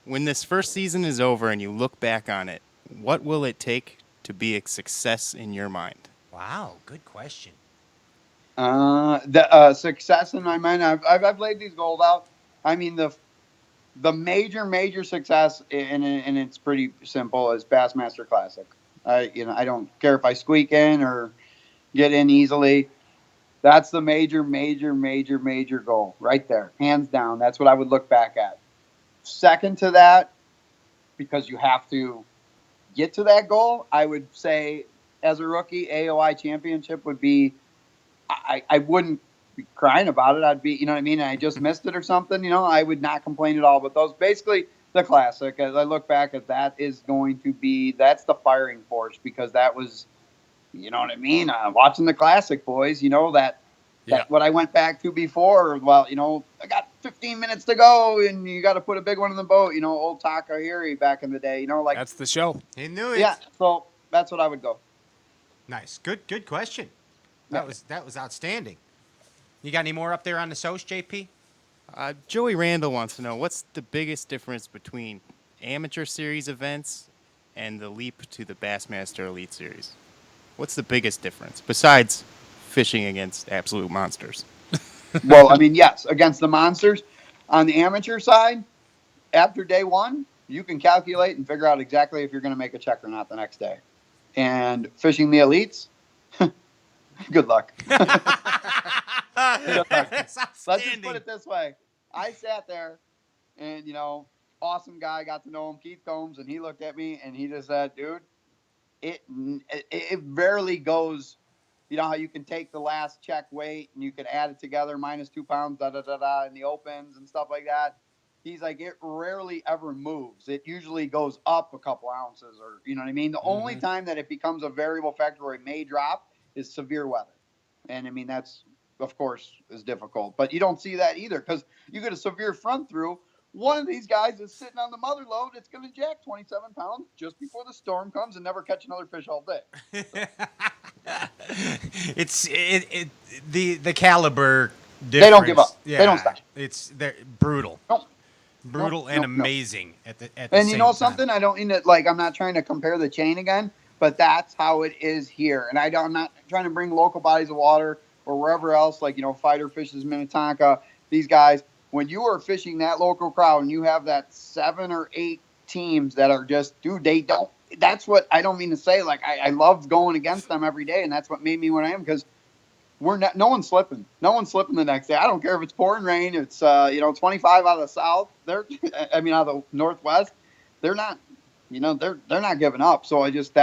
When this first season is over and you look back on it, what will it take to be a success in your mind? Wow, good question. The success in my mind, I've laid these goals out. I mean, the major success, and it's pretty simple, is Bassmaster Classic. I don't care if I squeak in or get in easily. That's the major goal right there, hands down. That's what I would look back at. Second to that, because you have to get to that goal, I would say as a rookie, AOI championship would be, I wouldn't be crying about it. I'd be, you know what I mean? I just missed it or something, I would not complain at all. But those, basically the classic, as I look back at that, is going to be, that's the firing force, because that was, you know what I mean? Watching the classic, boys, that's what I went back to before. Well, I got 15 minutes to go, and you got to put a big one in the boat. Old Takahiri back in the day. That's the show. He knew it. Yeah, so that's what I would go. Nice, good question. That was outstanding. You got any more up there on the Soch, JP? Joey Randall wants to know, what's the biggest difference between amateur series events and the leap to the Bassmaster Elite Series? What's the biggest difference besides fishing against absolute monsters? Well, I mean, yes, against the monsters. On the amateur side, after day one, you can calculate and figure out exactly if you're going to make a check or not the next day. And fishing the elites, good luck. Let's just put it this way. I sat there and, awesome guy, got to know him, Keith Combs, and he looked at me and he just said, dude, it rarely goes, how you can take the last check weight and you can add it together, -2 pounds, in the opens and stuff like that. He's like, it rarely ever moves. It usually goes up a couple ounces, or, you know what I mean? The only time that it becomes a variable factor where it may drop is severe weather. And I mean, that's, of course, is difficult, but you don't see that either, because you get a severe front through. One of these guys is sitting on the mother load. It's going to jack 27 pounds just before the storm comes and never catch another fish all day. It's the caliber difference. They don't give up. Yeah, they don't stop. They're brutal. Nope. Brutal and amazing at the and same you know time. something? I don't mean to, I'm not trying to compare the chain again, but that's how it is here. And I'm not trying to bring local bodies of water or wherever else, Fighter Fishes, Minnetonka, these guys. When you are fishing that local crowd and you have that 7 or 8 teams that are just, dude, they don't, that's what, I don't mean to say, I love going against them every day, and that's what made me what I am, because no one's slipping. No one's slipping the next day. I don't care if it's pouring rain, it's, 25 out of the south, out of the northwest, they're not they're not giving up. So I just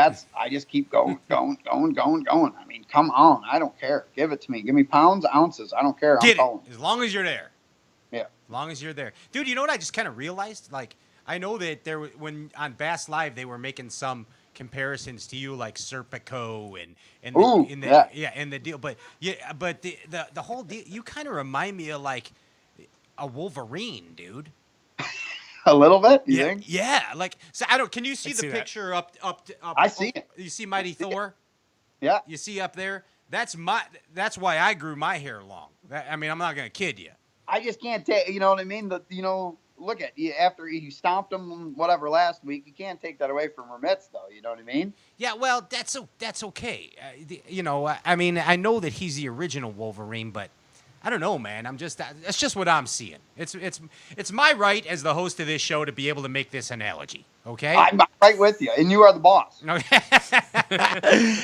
keep going. I mean, come on, I don't care. Give it to me. Give me pounds, ounces. I don't care. I'm Get it calling. as long as you're there. Yeah. As long as you're there, dude. You know what I just kind of realized? Like, I know that when on Bass Live they were making some comparisons to you, like Serpico and the deal. But the whole deal, you kind of remind me of like a Wolverine, dude. A little bit, you think? Yeah. Like, so I don't. Can you see I the see that. picture up? I see it. You see Mighty Thor? Yeah. You see up there? That's why I grew my hair long. I mean, I'm not gonna kid you. I just can't take. You know what I mean? Look at you after you stomped him whatever last week. You can't take that away from Remitz, though. You know what I mean? Yeah, well, that's okay. I mean, I know that he's the original Wolverine, but I don't know, man. That's just what I'm seeing. It's my right as the host of this show to be able to make this analogy. Okay, I'm right with you, and you are the boss.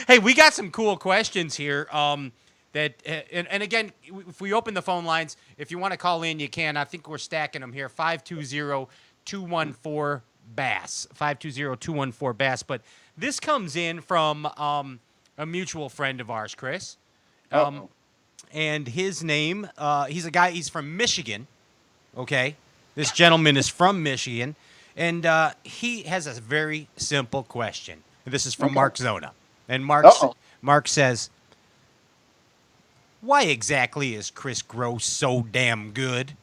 Hey, we got some cool questions here. And again, if we open the phone lines, if you want to call in, you can. I think we're stacking them here. 520-214-BASS. 520-214-BASS. But this comes in from a mutual friend of ours, Chris. And his name, he's from Michigan. Okay. This gentleman is from Michigan. And he has a very simple question. This is from Mark Zona. And Mark says, why exactly is Chris Groh so damn good?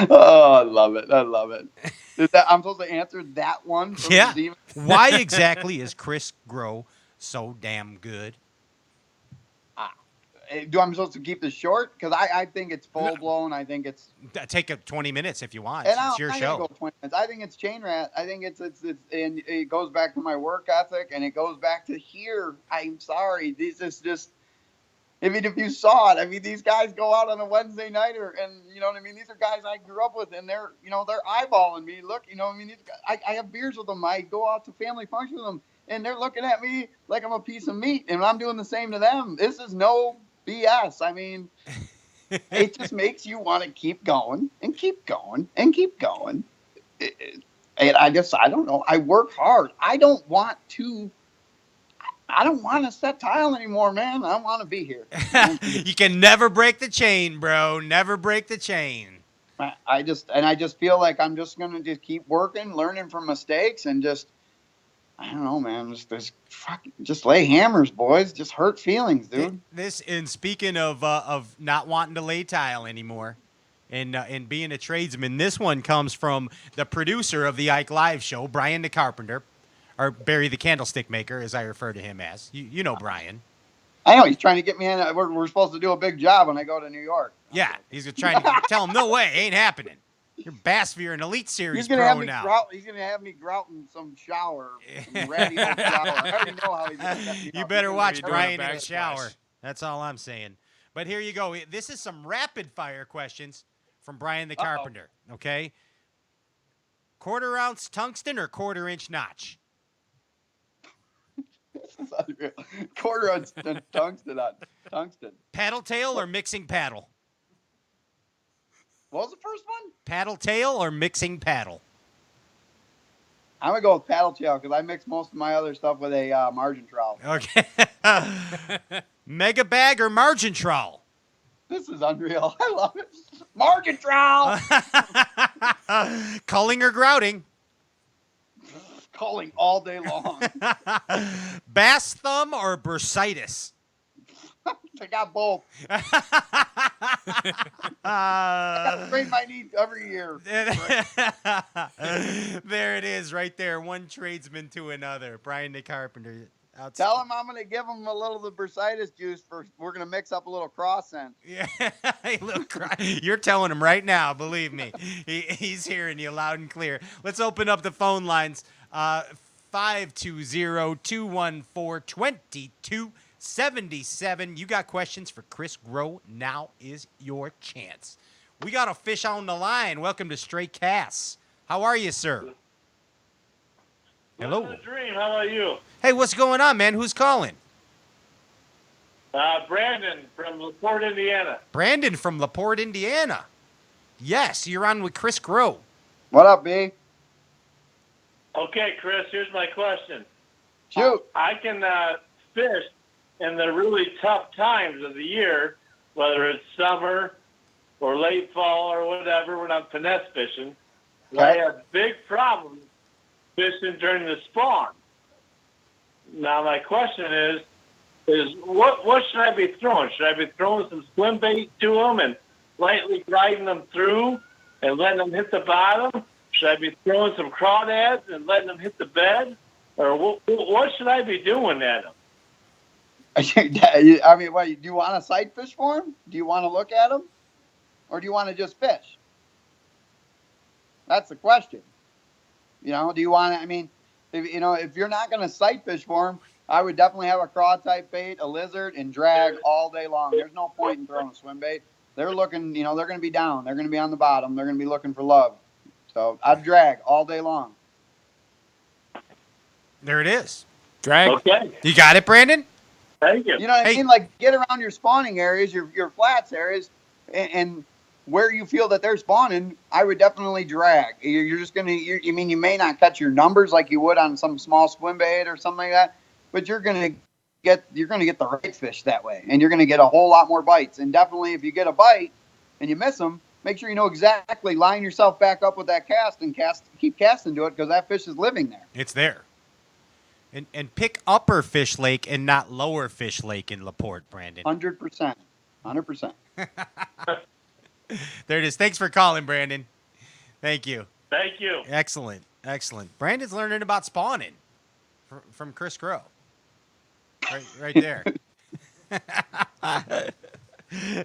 Oh, I love it. I'm supposed to answer that one? Yeah. Why exactly is Chris Groh so damn good? Do I'm supposed to keep this short? Because I think it's full blown. I think it's take 20 minutes if you want. And it's your show. Go 20 minutes. I think it's chain rat. I think it's and it goes back to my work ethic, and it goes back to here. I'm sorry, this is just. I mean, if you saw it, I mean, these guys go out on a Wednesday night, and you know what I mean. These are guys I grew up with, and they're eyeballing me. Look, I mean, I have beers with them. I go out to family functions with them, and they're looking at me like I'm a piece of meat, and I'm doing the same to them. This is no BS. I mean, it just makes you want to keep going and keep going and keep going. And I don't know. I work hard. I don't want to set tile anymore, man. I want to be here. You can never break the chain, bro. Never break the chain. I just feel like I'm just going to just keep working, learning from mistakes, and I don't know, man. Just lay hammers, boys. Just hurt feelings, dude. And speaking of not wanting to lay tile anymore, and being a tradesman, this one comes from the producer of the Ike Live show, Brian the Carpenter, or Barry the Candlestick Maker, as I refer to him as. You know Brian. I know he's trying to get me in. We're supposed to do a big job when I go to New York. Yeah, he's trying to tell him no way, ain't happening. You're Bassmaster Elite Series Pro now. He's gonna have me grout in some shower, some ratty old shower. I already know how he's gonna You better watch Brian in the shower. That's all I'm saying. But here you go. This is some rapid fire questions from Brian the Carpenter. Okay. 1/4 ounce tungsten or 1/4 inch notch? This is unreal. 1/4 ounce tungsten. Paddle tail or mixing paddle? What was the first one? Paddle tail or mixing paddle? I'm going to go with paddle tail because I mix most of my other stuff with a margin trowel. Okay. Mega bag or margin trowel? This is unreal. I love it. Margin trowel. Culling or grouting? Culling all day long. Bass thumb or bursitis? I got both. I got to sprain my knee every year. There it is right there. One tradesman to another. Brian the Carpenter. Tell him I'm going to give him a little of the bursitis juice. We're going to mix up a little cross scent. Yeah, you're telling him right now, believe me. He's hearing you loud and clear. Let's open up the phone lines. 520-214-2277. You got questions for Chris Groh? Now is your chance. We got a fish on the line. Welcome to Straight Casts. How are you, sir? Hello. Living the dream. How about you? Hey, what's going on, man? Who's calling? Brandon from LaPorte, Indiana. Brandon from LaPorte, Indiana. Yes, you're on with Chris Groh. What up, B? Okay, Chris, here's my question. Shoot. I can fish in the really tough times of the year, whether it's summer or late fall or whatever, when I'm finesse fishing. Okay. I have big problems fishing during the spawn. Now, my question is what should I be throwing? Should I be throwing some swim bait to them and lightly guiding them through and letting them hit the bottom? Should I be throwing some crawdads and letting them hit the bed? Or what should I be doing at them? I mean, what, do you want to sight fish for them? Do you want to look at them? Or do you want to just fish? That's the question. You know, do you want to, I mean, if you're not going to sight fish for them, I would definitely have a craw type bait, a lizard, and drag all day long. There's no point in throwing a swim bait. They're looking, they're going to be down. They're going to be on the bottom. They're going to be looking for love. So I'd drag all day long. There it is. Drag. Okay. You got it, Brandon? Thank you. You know what I mean? Like, get around your spawning areas, your flats areas, and where you feel that they're spawning, I would definitely drag. You're just going to, you may not catch your numbers like you would on some small swim bait or something like that, but you're going to get the right fish that way, and you're going to get a whole lot more bites. And definitely, if you get a bite and you miss them, make sure you know exactly, line yourself back up with that cast and keep casting to it, because that fish is living there. It's there. And pick Upper Fish Lake and not Lower Fish Lake in LaPorte, Brandon. 100%. 100%. There it is. Thanks for calling, Brandon. Thank you. Thank you. Excellent. Brandon's learning about spawning from Chris Groh. Right there.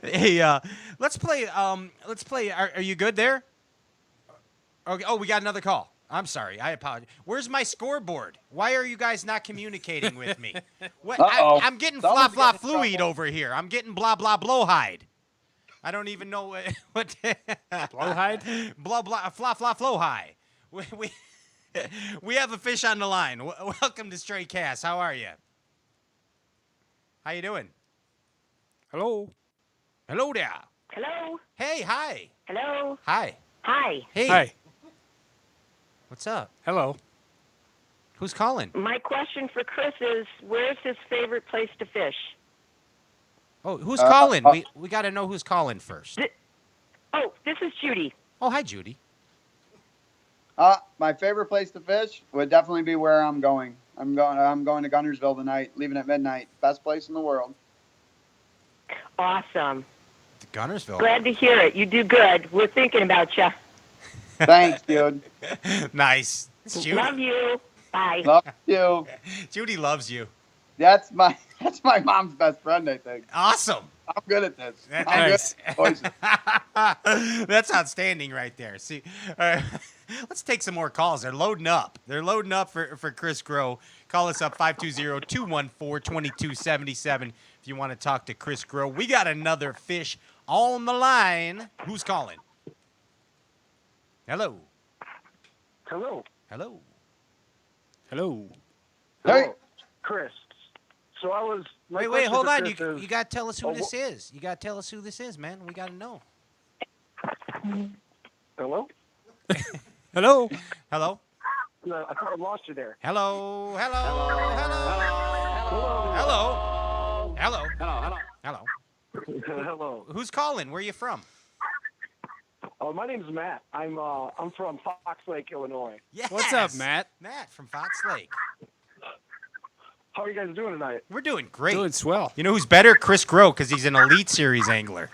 Hey, let's play. Are you good there? Okay. Oh, we got another call. I'm sorry. I apologize. Where's my scoreboard? Why are you guys not communicating with me? What? I'm getting fluid over here. I'm getting blah blah blowhide. I don't even know what Blowhide? Blah blah flowhide. We have a fish on the line. Welcome to Stray Cast. How are you? How you doing? Hello. Hello there. Hello. Hey, hi. Hello. Hi. Hi. Hey. Hi. What's up? Hello. Who's calling? My question for Chris is, where's his favorite place to fish? Oh, who's calling? We got to know who's calling first. This is Judy. Oh, hi, Judy. My favorite place to fish would definitely be where I'm going. I'm going to Gunnersville tonight, leaving at midnight. Best place in the world. Awesome. To Gunnersville. Glad to hear it. You do good. We're thinking about you. Thanks, dude. Nice. It's Judy. Love you. Bye. Love you. Judy loves you. That's my mom's best friend, I think. Awesome. I'm good at this. Nice. Good at That's outstanding right there. See, let's take some more calls. They're loading up. For Chris Groh. Call us up 520-214-2277 if you want to talk to Chris Groh. We got another fish on the line. Who's calling? Hello. Hello. Hello. Hello. Hey. Chris. So I was. Wait, hold on. You got to tell us who this is. You got to tell us who this is, man. We got to know. Hello? Hello. Hello. No, I thought I lost you there. Hello. Hello. Hello. Who's calling? Where are you from? Oh, my name's Matt. I'm from Fox Lake, Illinois. Yes. What's up, Matt? Matt from Fox Lake. How are you guys doing tonight? We're doing great. Doing swell. You know who's better? Chris Groh, because he's an Elite Series angler.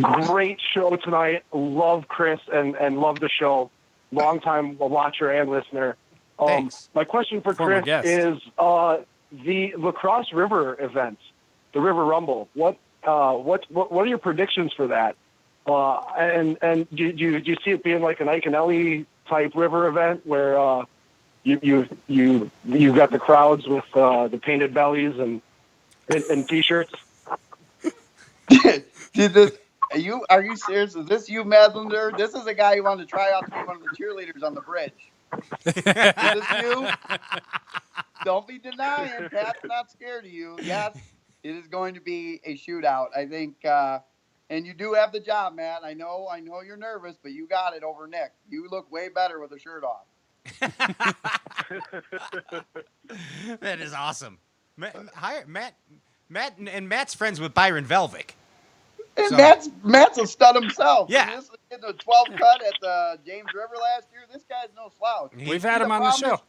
Great show tonight. Love Chris and love the show. Long time watcher and listener. Thanks. My question for Former Chris guest. is the La Crosse River event, the River Rumble. What are your predictions for that? And do you see it being like an Ike and Ellie type river event where you got the crowds with the painted bellies and t-shirts? Are you serious? Is this you, Madlander? This is a guy who wanted to try out to be one of the cheerleaders on the bridge. Is this you? Don't be denying. Pat's not scared of you. Yes, it is going to be a shootout. I think, and you do have the job, Matt. I know you're nervous, but you got it over Nick. You look way better with a shirt off. That is awesome. Matt, and Matt's friends with Byron Velvick. And So- Matt's a stud himself. Yeah. This in the 12 cut at the James River last year. This guy's no slouch. We've had him on the show.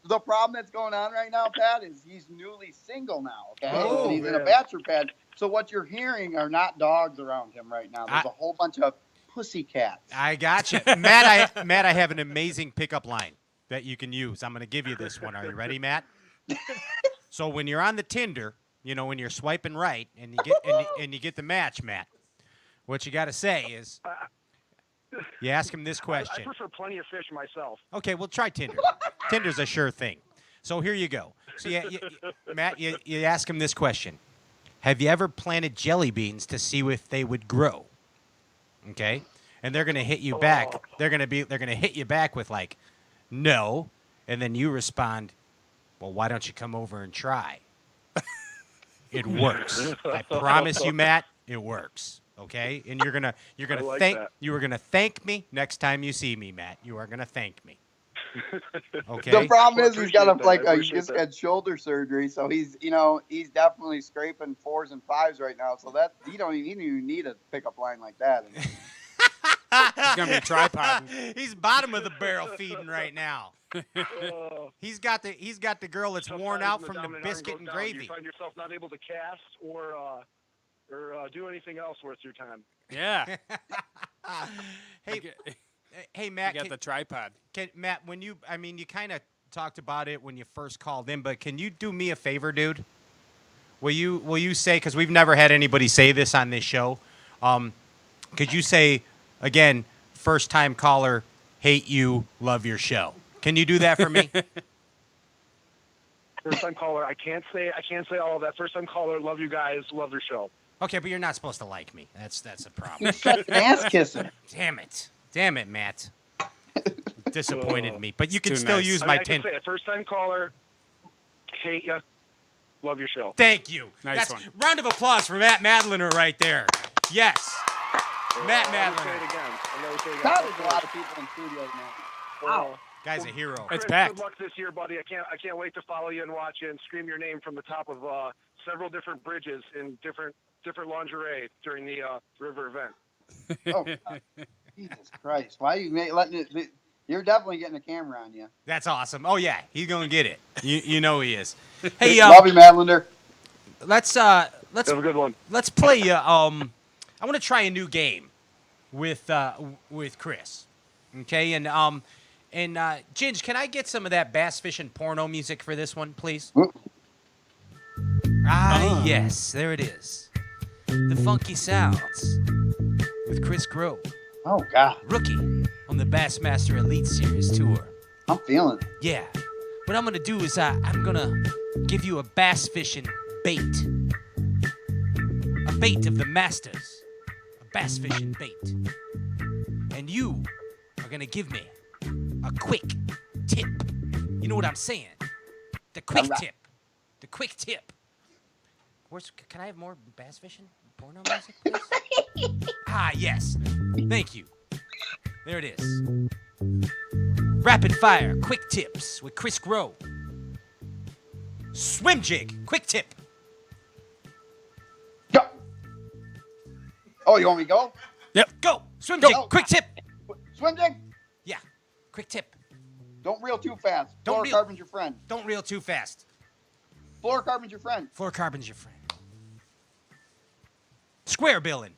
The problem that's going on right now, Pat, is he's newly single now. Okay, Oh, and he's in a bachelor pad. So what you're hearing are not dogs around him right now. There's a whole bunch of pussycats. I got you, Matt. I have an amazing pickup line that you can use. I'm going to give you this one. Are you ready, Matt? So when you're on the Tinder, you know, when you're swiping right and you get and you get the match, Matt, what you got to say is, you ask him this question. I prefer plenty of fish myself. Okay, well, try Tinder. Tinder's a sure thing. So here you go. So Matt, you ask him this question: have you ever planted jelly beans to see if they would grow? Okay, and they're gonna hit you back. They're gonna hit you back with like, no, and then you respond, well, why don't you come over and try? It works. I promise you, Matt, it works. Okay, and you're gonna like thank that. you are gonna thank me next time you see me, Matt. You are gonna thank me. Okay. The problem is he's got I he just had shoulder surgery, so he's definitely scraping 4s and 5s right now. So that he don't even need a pickup line like that. He's gonna be tripod. He's bottom of the barrel feeding right now. He's got the girl that's worn out from the biscuit and gravy. You find yourself not able to cast or do anything else worth your time. Yeah. Hey, Matt. You got the tripod. Matt, you kind of talked about it when you first called in, but can you do me a favor, dude? Will you say, because we've never had anybody say this on this show, could you say again, first time caller, hate you, love your show? Can you do that for me? First time caller, I can't say all of that. First time caller, love you guys, love your show. Okay, but you're not supposed to like me. That's a problem. He's such an ass kisser. Damn it, Matt. Disappointed me, but you can too still nice. use I my can 10. say it. First time caller, hate you, love your show. Thank you. Nice That's one. Round of applause for Matt Madliner right there. Yes. Matt I'll say it Madliner. again. God, there's a lot of people in studios now. Wow. Guy's a hero. It's Chris, packed. Good luck this year, buddy. I can't wait to follow you and watch you and scream your name from the top of several different bridges in different lingerie during the river event. Oh, God. Jesus Christ! Why are you letting it? You're definitely getting a camera on you. That's awesome. Oh yeah, he's gonna get it. You know he is. Hey, Love you, Madlander. let's Have a good one. let's play. I want to try a new game with Chris. Okay, and Ginge, can I get some of that bass fishing porno music for this one, please? Yes, there it is. The funky sounds with Chris Groh, Oh God, rookie on the Bassmaster Elite Series Tour. I'm feeling it. Yeah. What I'm going to do is I'm going to give you a bass fishing bait. A bait of the masters. A bass fishing bait. And you are going to give me a quick tip. You know what I'm saying? The quick tip. The quick tip. Can I have more bass fishing porno music, please? Yes. Thank you. There it is. Rapid fire, quick tips with Chris Groh. Swim jig, quick tip. Go. Oh, you want me to go? Yep. Go. Swim jig, quick tip. Swim jig. Yeah. Quick tip. Don't reel too fast. Don't reel. Fluorocarbon's your friend. Don't reel too fast. Fluorocarbon's your friend. Fluorocarbon's your friend. Square billing.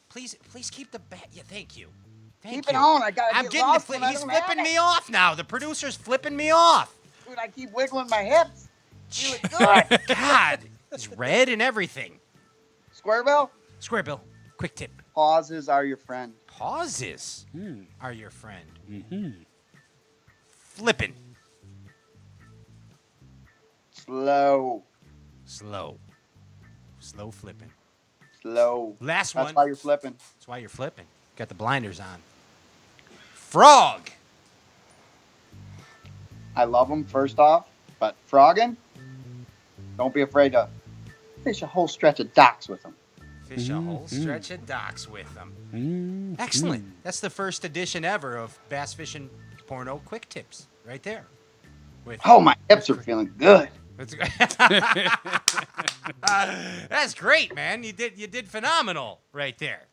Please keep the bat. Yeah, thank you. Thank Keep you. it on. I gotta I'm get getting lost the when flip. I He's don't have flipping it. me off now. The producer's flipping me off. Dude, I keep wiggling my hips. Do it good. God, it's red and everything. Square bill. Square bill. Quick tip. Pauses are your friend. Pauses are your friend. Mm-hmm. Flipping. Slow. Slow flipping. Slow. Last one. That's why you're flipping. That's why you're flipping. Got the blinders on. Frog. I love them, first off, but frogging, don't be afraid to fish a whole stretch of docks with them. Fish a whole stretch of docks with them. Excellent. That's the first edition ever of Bass Fishing porno quick tips right there. With Oh, my hips are feeling good. That's great, man. You did phenomenal right there.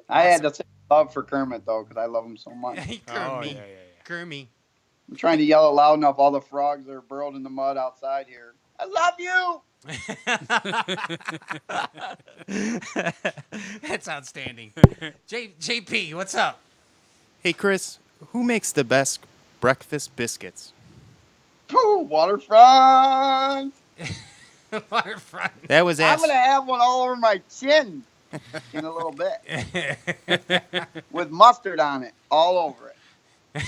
I had to say love for Kermit, though, because I love him so much. Kermit. I'm trying to yell it loud enough. All the frogs are burrowed in the mud outside here. I love you. That's outstanding. JP, what's up? Hey, Chris, who makes the best breakfast biscuits? Ooh, waterfront. Waterfront. That was I'm asked. going to have one all over my chin in a little bit with mustard on it, all over it.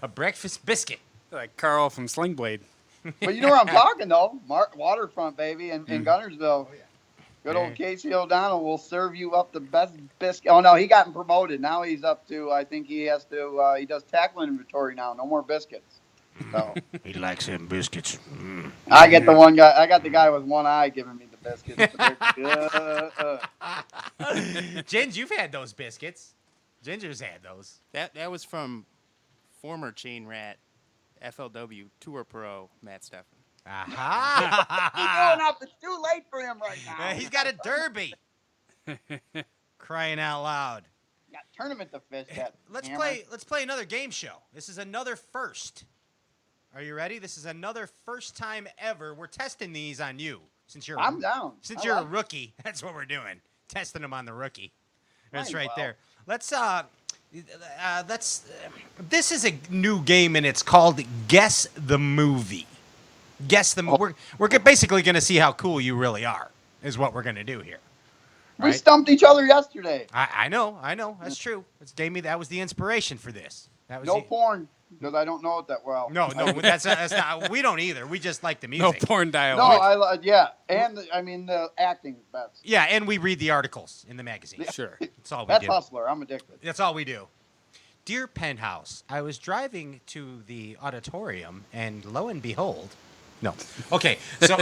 A breakfast biscuit. Like Carl from Sling Blade. But you know where I'm talking, though. Waterfront, baby, in Gunnersville. Good old Casey O'Donnell will serve you up the best biscuit. Oh, no, he got promoted. Now he's up to, I think he has to, he does tackle inventory now. No more biscuits. So He likes them biscuits. I get the one guy. I got the guy with one eye giving me the biscuits. Ginge, you've had those biscuits. Ginger's had those. That was from former chain rat, FLW Tour Pro, Matt Steffen. Aha! He's going up. It's too late for him right now. He's got a derby. Crying out loud. Got tournament to fish. Let's play another game show. This is another first. Are you ready? This is another first time ever. We're testing these on you. I'm down. Since you're a rookie, that's what we're doing. Testing them on the rookie. That's right there. Let's this is a new game and it's called Guess the Movie. Guess the movie. We're basically going to see how cool you really are. Is what we're going to do here. We stumped each other yesterday. I know. That's true. It's Damie. That was the inspiration for this. That was no porn, because I don't know it that well. No, that's not. We don't either. We just like the music. No porn dialogue. No, and the acting is best. Yeah, and we read the articles in the magazine. Yeah. Sure. That's all we That's do. Hustler. I'm addicted. That's all we do. Dear Penthouse, I was driving to the auditorium, and lo and behold, no. Okay, so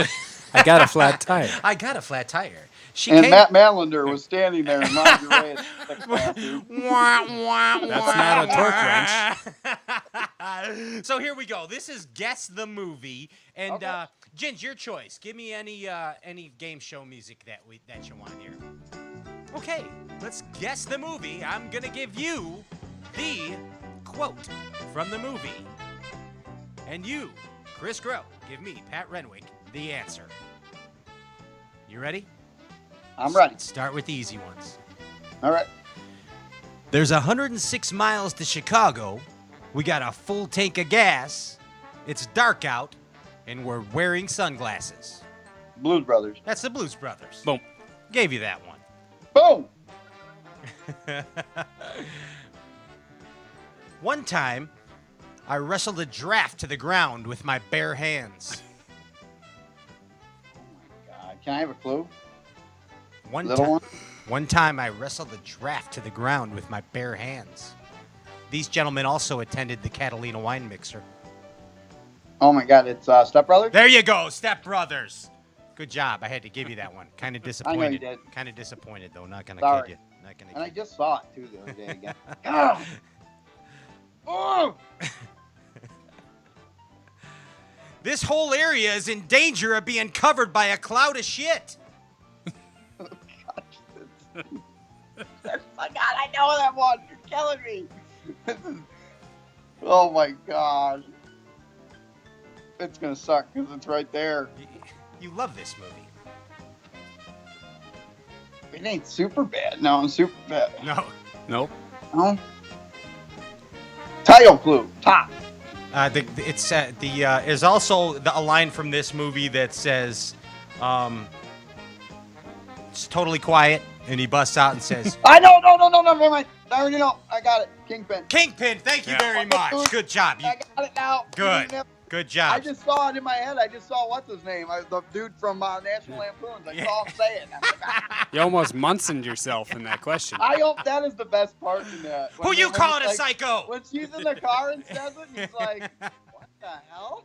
I got a flat tire. I got a flat tire. Matt Malander was standing there in lingerie. That's not a torque wrench. So here we go. This is Guess the Movie, and Ginge, your choice. Give me any game show music that you want here. Okay, let's guess the movie. I'm gonna give you the quote from the movie, and you, Chris Groh, give me, Pat Renwick, the answer. You ready? I'm ready. Start with the easy ones. All right. There's 106 miles to Chicago. We got a full tank of gas. It's dark out, and we're wearing sunglasses. Blues Brothers. That's the Blues Brothers. Boom. Gave you that one. Boom. One time, I wrestled a giraffe to the ground with my bare hands. Oh my God! Can I have a clue? One time, I wrestled a giraffe to the ground with my bare hands. These gentlemen also attended the Catalina wine mixer. Oh my God! It's Step Brothers. There you go, Step Brothers. Good job. I had to give you that one. Kind of disappointed. I know you did. Kind of disappointed, though. Not gonna kid you. Not gonna. And I just saw it too the other day again. God. Oh! This whole area is in danger of being covered by a cloud of shit. Oh my God, I know that one. You're killing me. Oh my God. It's going to suck because it's right there. You love this movie. It ain't super bad. No, it's super bad. No. Nope. No. Title clue. Top. There's also a line from this movie that says, it's totally quiet, and he busts out and says, I know, no, never mind. I already know. I got it. Kingpin. Kingpin, thank you very much. Good job. I got it now. Good job. I just saw it in my head. I just saw what's his name, the dude from National Lampoons. I saw him say it. I'm like, You almost Munsoned yourself in that question. I hope that is the best part in that. Who you calling a psycho? When she's in the car and says it, he's like, what the hell?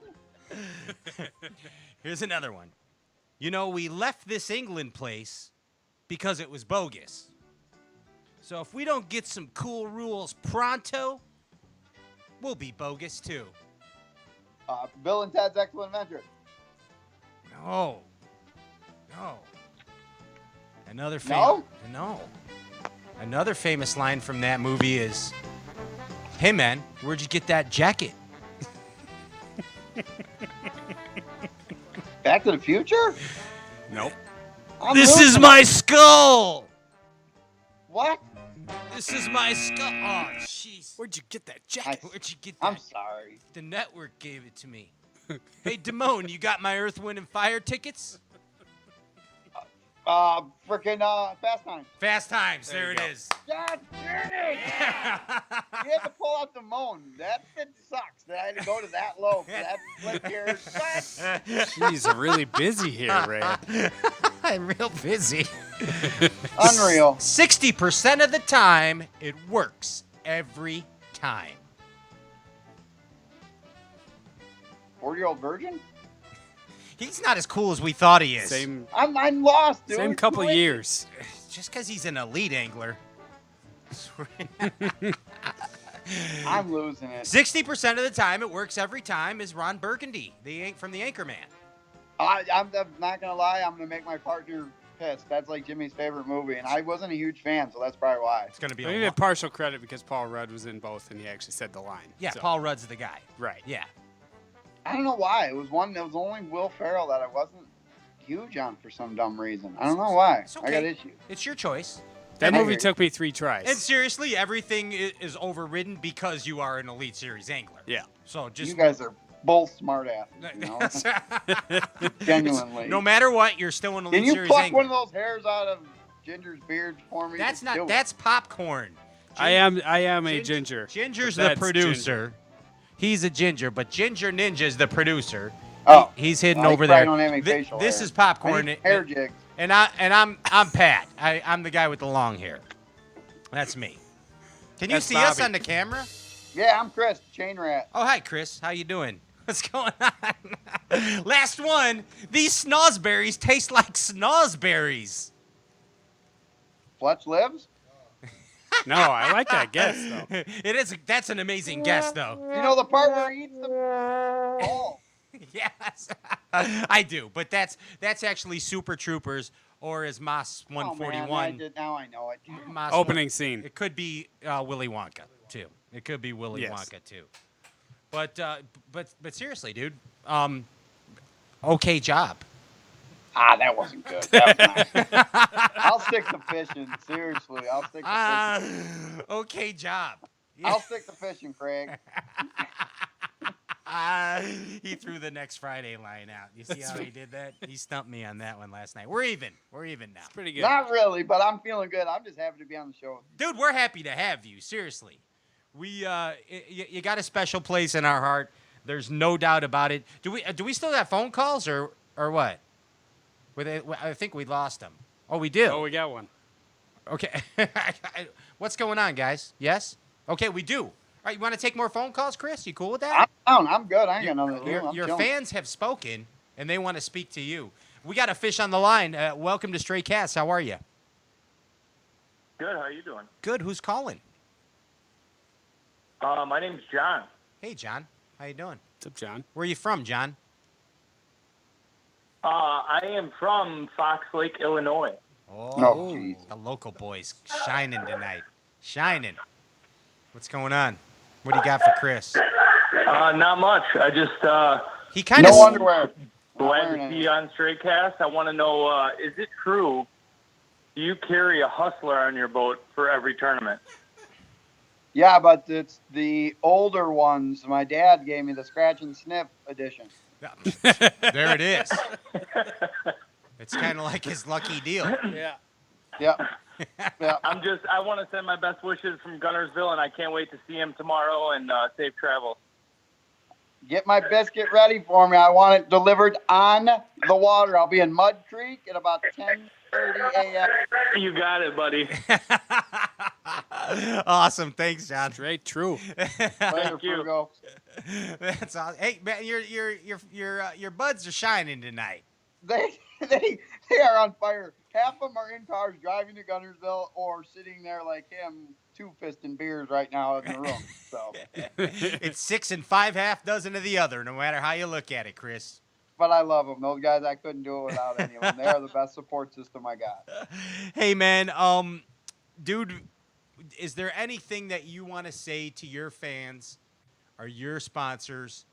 Here's another one. You know, we left this England place because it was bogus. So if we don't get some cool rules pronto, will be bogus too. Bill and Ted's Excellent Adventure. No. Another no. Another famous line from that movie is, "Hey man, where'd you get that jacket?" Back to the Future? Nope. This is my skull. What? This is my skull. Oh, jeez. Where'd you get that jacket? Where'd you get that? I'm sorry. The network gave it to me. Hey, Damone, you got my Earth, Wind, and Fire tickets? Freaking Fast Times. Fast Times. There it is. God damn it! You had to pull out the moan. That fit sucks. That I had to go to that low for that flip here. Jeez, I'm really busy here, Ray. I'm real busy. Unreal. 60% of the time, it works every time. 40-year-old virgin? He's not as cool as we thought he is. Same. I'm lost, dude. Same couple years. Just because he's an elite angler. I'm losing it. 60% of the time, it works every time, is Ron Burgundy, from the Anchorman. I'm not going to lie. I'm going to make my partner pissed. That's like Jimmy's favorite movie, and I wasn't a huge fan, so that's probably why. It's going to be I give partial credit because Paul Rudd was in both, and he actually said the line. Yeah, so. Paul Rudd's the guy. Right. Yeah. I don't know why. It was only Will Ferrell that I wasn't huge on for some dumb reason. I don't know why. It's okay. I got issues. It's your choice. That movie took me 3 tries. And seriously, everything is overridden because you are an Elite Series angler. Yeah. You guys are both smart asses. Genuinely. No matter what, you're still an Elite Can you Series pluck angler. one of those hairs out of Ginger's beard for me? That's Just do it. that's popcorn. I am a ginger. Ginger's but the that's producer. ginger. He's a ginger, but Ginger Ninja's the producer. Oh. He's hidden Well, he over probably there. don't have any facial This hair. is popcorn. I need hair jigs. And I'm Pat. I'm the guy with the long hair. That's me. Can you That's see us Bobby. on the camera? Yeah, I'm Chris, Chain Rat. Oh, hi, Chris. How you doing? What's going on? Last one. These snozberries taste like snozberries. Fletch lives? No, I like that guess, though. It is. That's an amazing guess, though. You know the part where he eats the ball. Yes, I do. But that's actually Super Troopers, or as Moss Oh, man, 141. now I know it. Moss Opening scene. It could be Willy Wonka too. It could be Willy Yes. Wonka too. But seriously, dude. Okay job. That wasn't good. That was not good. I'll stick to fishing. Seriously, I'll stick to fishing. Okay job. I'll stick to fishing, Craig. He threw the next Friday line out. You see how he did that? He stumped me on that one last night. We're even. We're even now. Pretty good. Not really, but I'm feeling good. I'm just happy to be on the show. Dude, we're happy to have you. Seriously. You got a special place in our heart. There's no doubt about it. Do we still have phone calls or what? I think we lost them. Oh, we do. Oh, we got one. Okay. What's going on, guys? Yes? Okay, we do. All right, you want to take more phone calls, Chris? You cool with that? I'm good. I ain't got nothing to do. I'm Your chilling. fans have spoken, and they want to speak to you. We got a fish on the line. Welcome to Stray Cats. How are you? Good. How you doing? Good. Who's calling? My name's John. Hey, John. How you doing? What's up, John? Where are you from, John? I am from Fox Lake, Illinois. Oh, the local boys shining tonight. Shining. What's going on? What do you got for Chris? Not much. I just he kind of underwear. Glad to see you on Stray Cast. I want to know, is it true? Do you carry a hustler on your boat for every tournament? Yeah, but it's the older ones. My dad gave me the scratch and sniff edition. There it is. It's kind of like his lucky deal. Yeah. Yeah. I want to send my best wishes from Gunnersville, and I can't wait to see him tomorrow, and safe travel. Get my biscuit ready for me. I want it delivered on the water. I'll be in Mud Creek at about 10:30 a.m. You got it, buddy. Awesome. Thanks, John. Straight true. Thank you. That's awesome. Hey, man, your buds are shining tonight. They are on fire. Half of them are in cars driving to Gunnersville or sitting there like him 2 fisting beers right now in the room. So, It's 6 and 5 dozen of the other, no matter how you look at it, Chris. but I love them. Those guys, I couldn't do it without any of them. They are the best support system I got. Hey, man, dude, is there anything that you want to say to your fans or your sponsors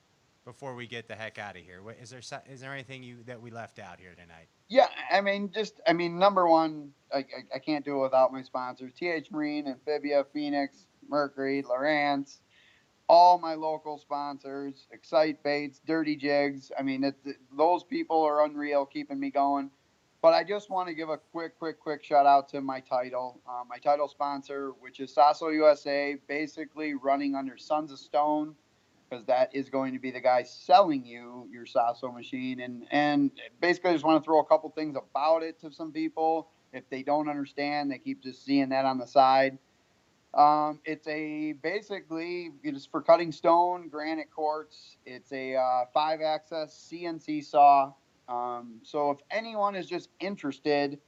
before we get the heck out of here? Is there anything that we left out here tonight? Yeah, I mean, number one, I can't do it without my sponsors: TH Marine, Amphibia, Phoenix, Mercury, Lowrance, all my local sponsors, Excite Baits, Dirty Jigs. I mean, those people are unreal, keeping me going. But I just want to give a quick shout out to my title sponsor, which is Sasso USA, basically running under Sons of Stone, because that is going to be the guy selling you your Sasso machine. And basically, I just want to throw a couple things about it to some people. If they don't understand, they keep just seeing that on the side. It's basically for cutting stone, granite quartz. It's a 5-axis CNC saw. So if anyone is just interested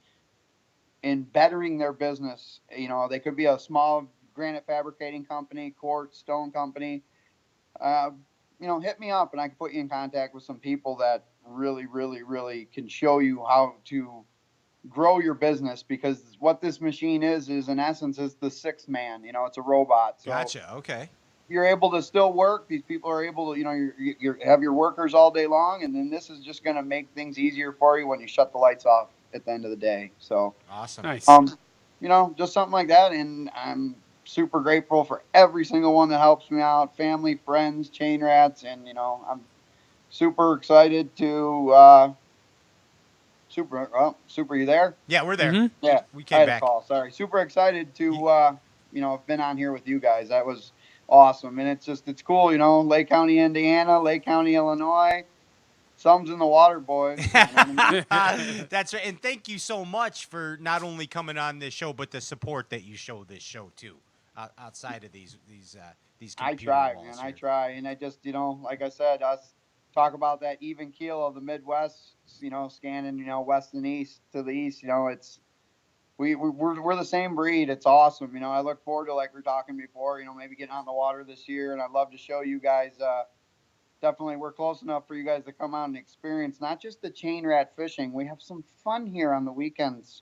in bettering their business, they could be a small granite fabricating company, quartz, stone company. Hit me up and I can put you in contact with some people that really can show you how to grow your business, because what this machine is in essence is the 6th man. It's a robot. So Gotcha. Okay. you're able to still work. These people are able to, you have your workers all day long, and then this is just going to make things easier for you when you shut the lights off at the end of the day. So awesome. Nice. Just something like that. And I'm super grateful for every single one that helps me out, family, friends, chain rats. And, I'm super excited to, Super, you there? Yeah, we're there. Mm-hmm. Yeah. We I came had back. a call. Sorry. Super excited to, have been on here with you guys. That was awesome. And it's cool, Lake County, Indiana, Lake County, Illinois. Something's in the water, boys. You know what I mean? That's right. And thank you so much for not only coming on this show, but the support that you show this show too, outside of these I computer try, walls man. here. I try. And I just, like I said, us talk about that even keel of the Midwest, scanning, west and east to the east, it's, we're the same breed. It's awesome. I look forward to, like we were talking before, maybe getting out in the water this year. And I'd love to show you guys, definitely we're close enough for you guys to come out and experience not just the chain rat fishing. We have some fun here on the weekends.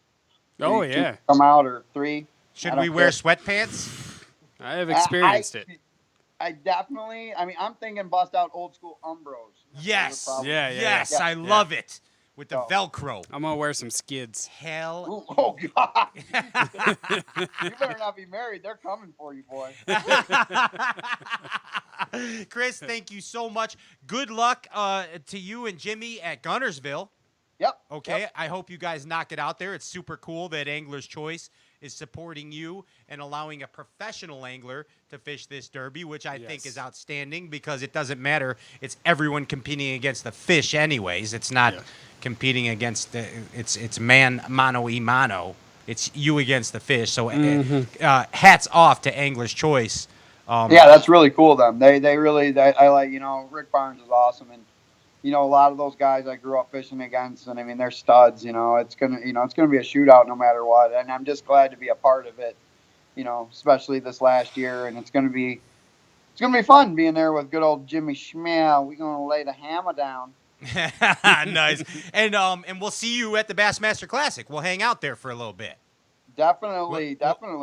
Oh, Two yeah. come out, or 3. Should we wear sweatpants? I have experienced it. I definitely, I'm thinking bust out old school Umbros. Yes. Yeah. Yes, I love it. With the Velcro. I'm going to wear some skids. Hell. Oh, God. You better not be married. They're coming for you, boy. Chris, thank you so much. Good luck to you and Jimmy at Gunnersville. Yep. Okay. Yep. I hope you guys knock it out there. It's super cool that Angler's Choice is supporting you and allowing a professional angler to fish this derby, which I think is outstanding, because it doesn't matter. It's everyone competing against the fish anyways. It's not competing against it's mano y mano. It's you against the fish. So hats off to Angler's Choice. Yeah, that's really cool. They really, I like, Rick Barnes is awesome. And, a lot of those guys I grew up fishing against, and they're studs. It's gonna be a shootout no matter what. And I'm just glad to be a part of it. Especially this last year, and it's gonna be fun being there with good old Jimmy Schmel. We're gonna lay the hammer down. Nice. And we'll see you at the Bassmaster Classic. We'll hang out there for a little bit. Definitely.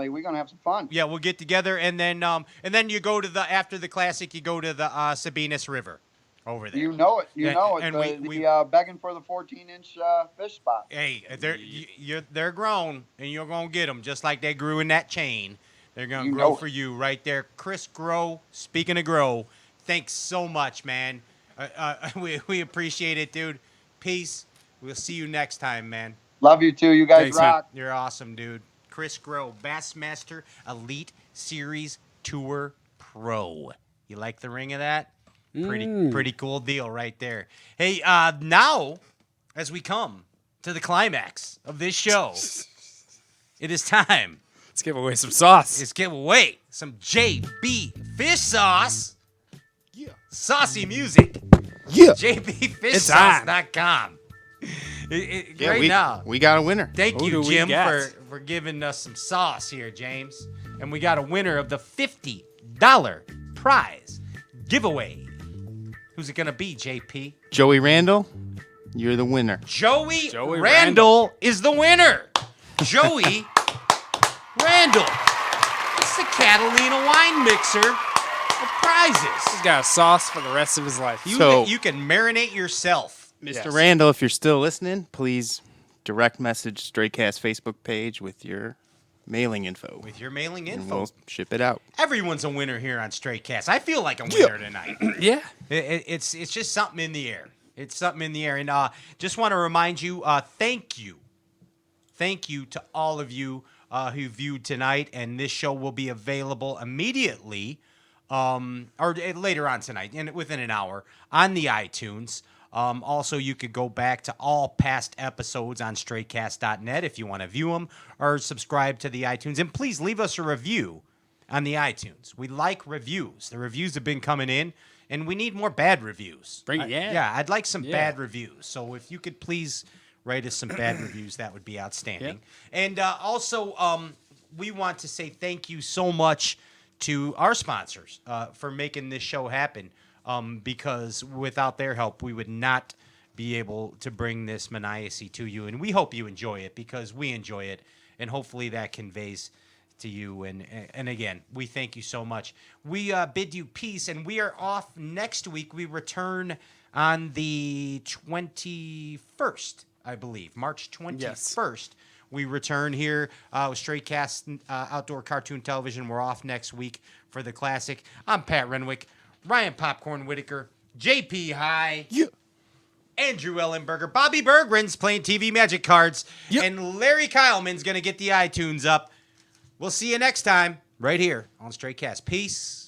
We're gonna have some fun. Yeah, we'll get together, and then you go to after the Classic, you go to the Sabinas River. Over there. You know it. And the begging for the 14-inch fish spot. Hey, they're grown, and you're going to get them just like they grew in that chain. They're going to grow for you right there. Chris Groh, speaking of Groh, thanks so much, man. We appreciate it, dude. Peace. We'll see you next time, man. Love you, too. You guys Thanks, rock. Man. You're awesome, dude. Chris Groh, Bassmaster Elite Series Tour Pro. You like the ring of that? Pretty cool deal right there. Hey, now, as we come to the climax of this show, it is time. Let's give away some sauce. Let's give away some JB Fish Sauce. Yeah. Saucy music. Yeah. JBFishSauce.com. Right now. We got a winner. Thank Who you, do we Jim, get? for giving us some sauce here, James. And we got a winner of the $50 prize giveaway. Who's it going to be, JP? Joey Randall, you're the winner. Joey Randall is the winner. Joey Randall. It's the Catalina wine mixer of prizes. He's got a sauce for the rest of his life. You can marinate yourself. Mr. Randall, if you're still listening, please direct message Straycast Facebook page with your mailing info. With your mailing And info. we'll ship it out. Everyone's a winner here on Straight Cast. I feel like a winner tonight. Yeah. It's just something in the air. It's something in the air. And just want to remind you, thank you. Thank you to all of you who viewed tonight. And this show will be available immediately or later on tonight, within an hour, on the iTunes. Also, you could go back to all past episodes on straightcast.net if you want to view them or subscribe to the iTunes. And please leave us a review on the iTunes. We like reviews. The reviews have been coming in, and we need more bad reviews. I'd like some bad reviews. So if you could please write us some bad reviews, that would be outstanding. And also, we want to say thank you so much to our sponsors for making this show happen. Because without their help, we would not be able to bring this Maniacy to you. And we hope you enjoy it because we enjoy it. And hopefully that conveys to you. And again, we thank you so much. We bid you peace, and we are off next week. We return on the 21st, I believe, March 21st. Yes. We return here with Straight Cast Outdoor Cartoon Television. We're off next week for the Classic. I'm Pat Renwick. Ryan Popcorn Whitaker, JP High, Andrew Ellenberger, Bobby Bergren's playing TV Magic cards, and Larry Kyleman's going to get the iTunes up. We'll see you next time right here on Straight Cast. Peace.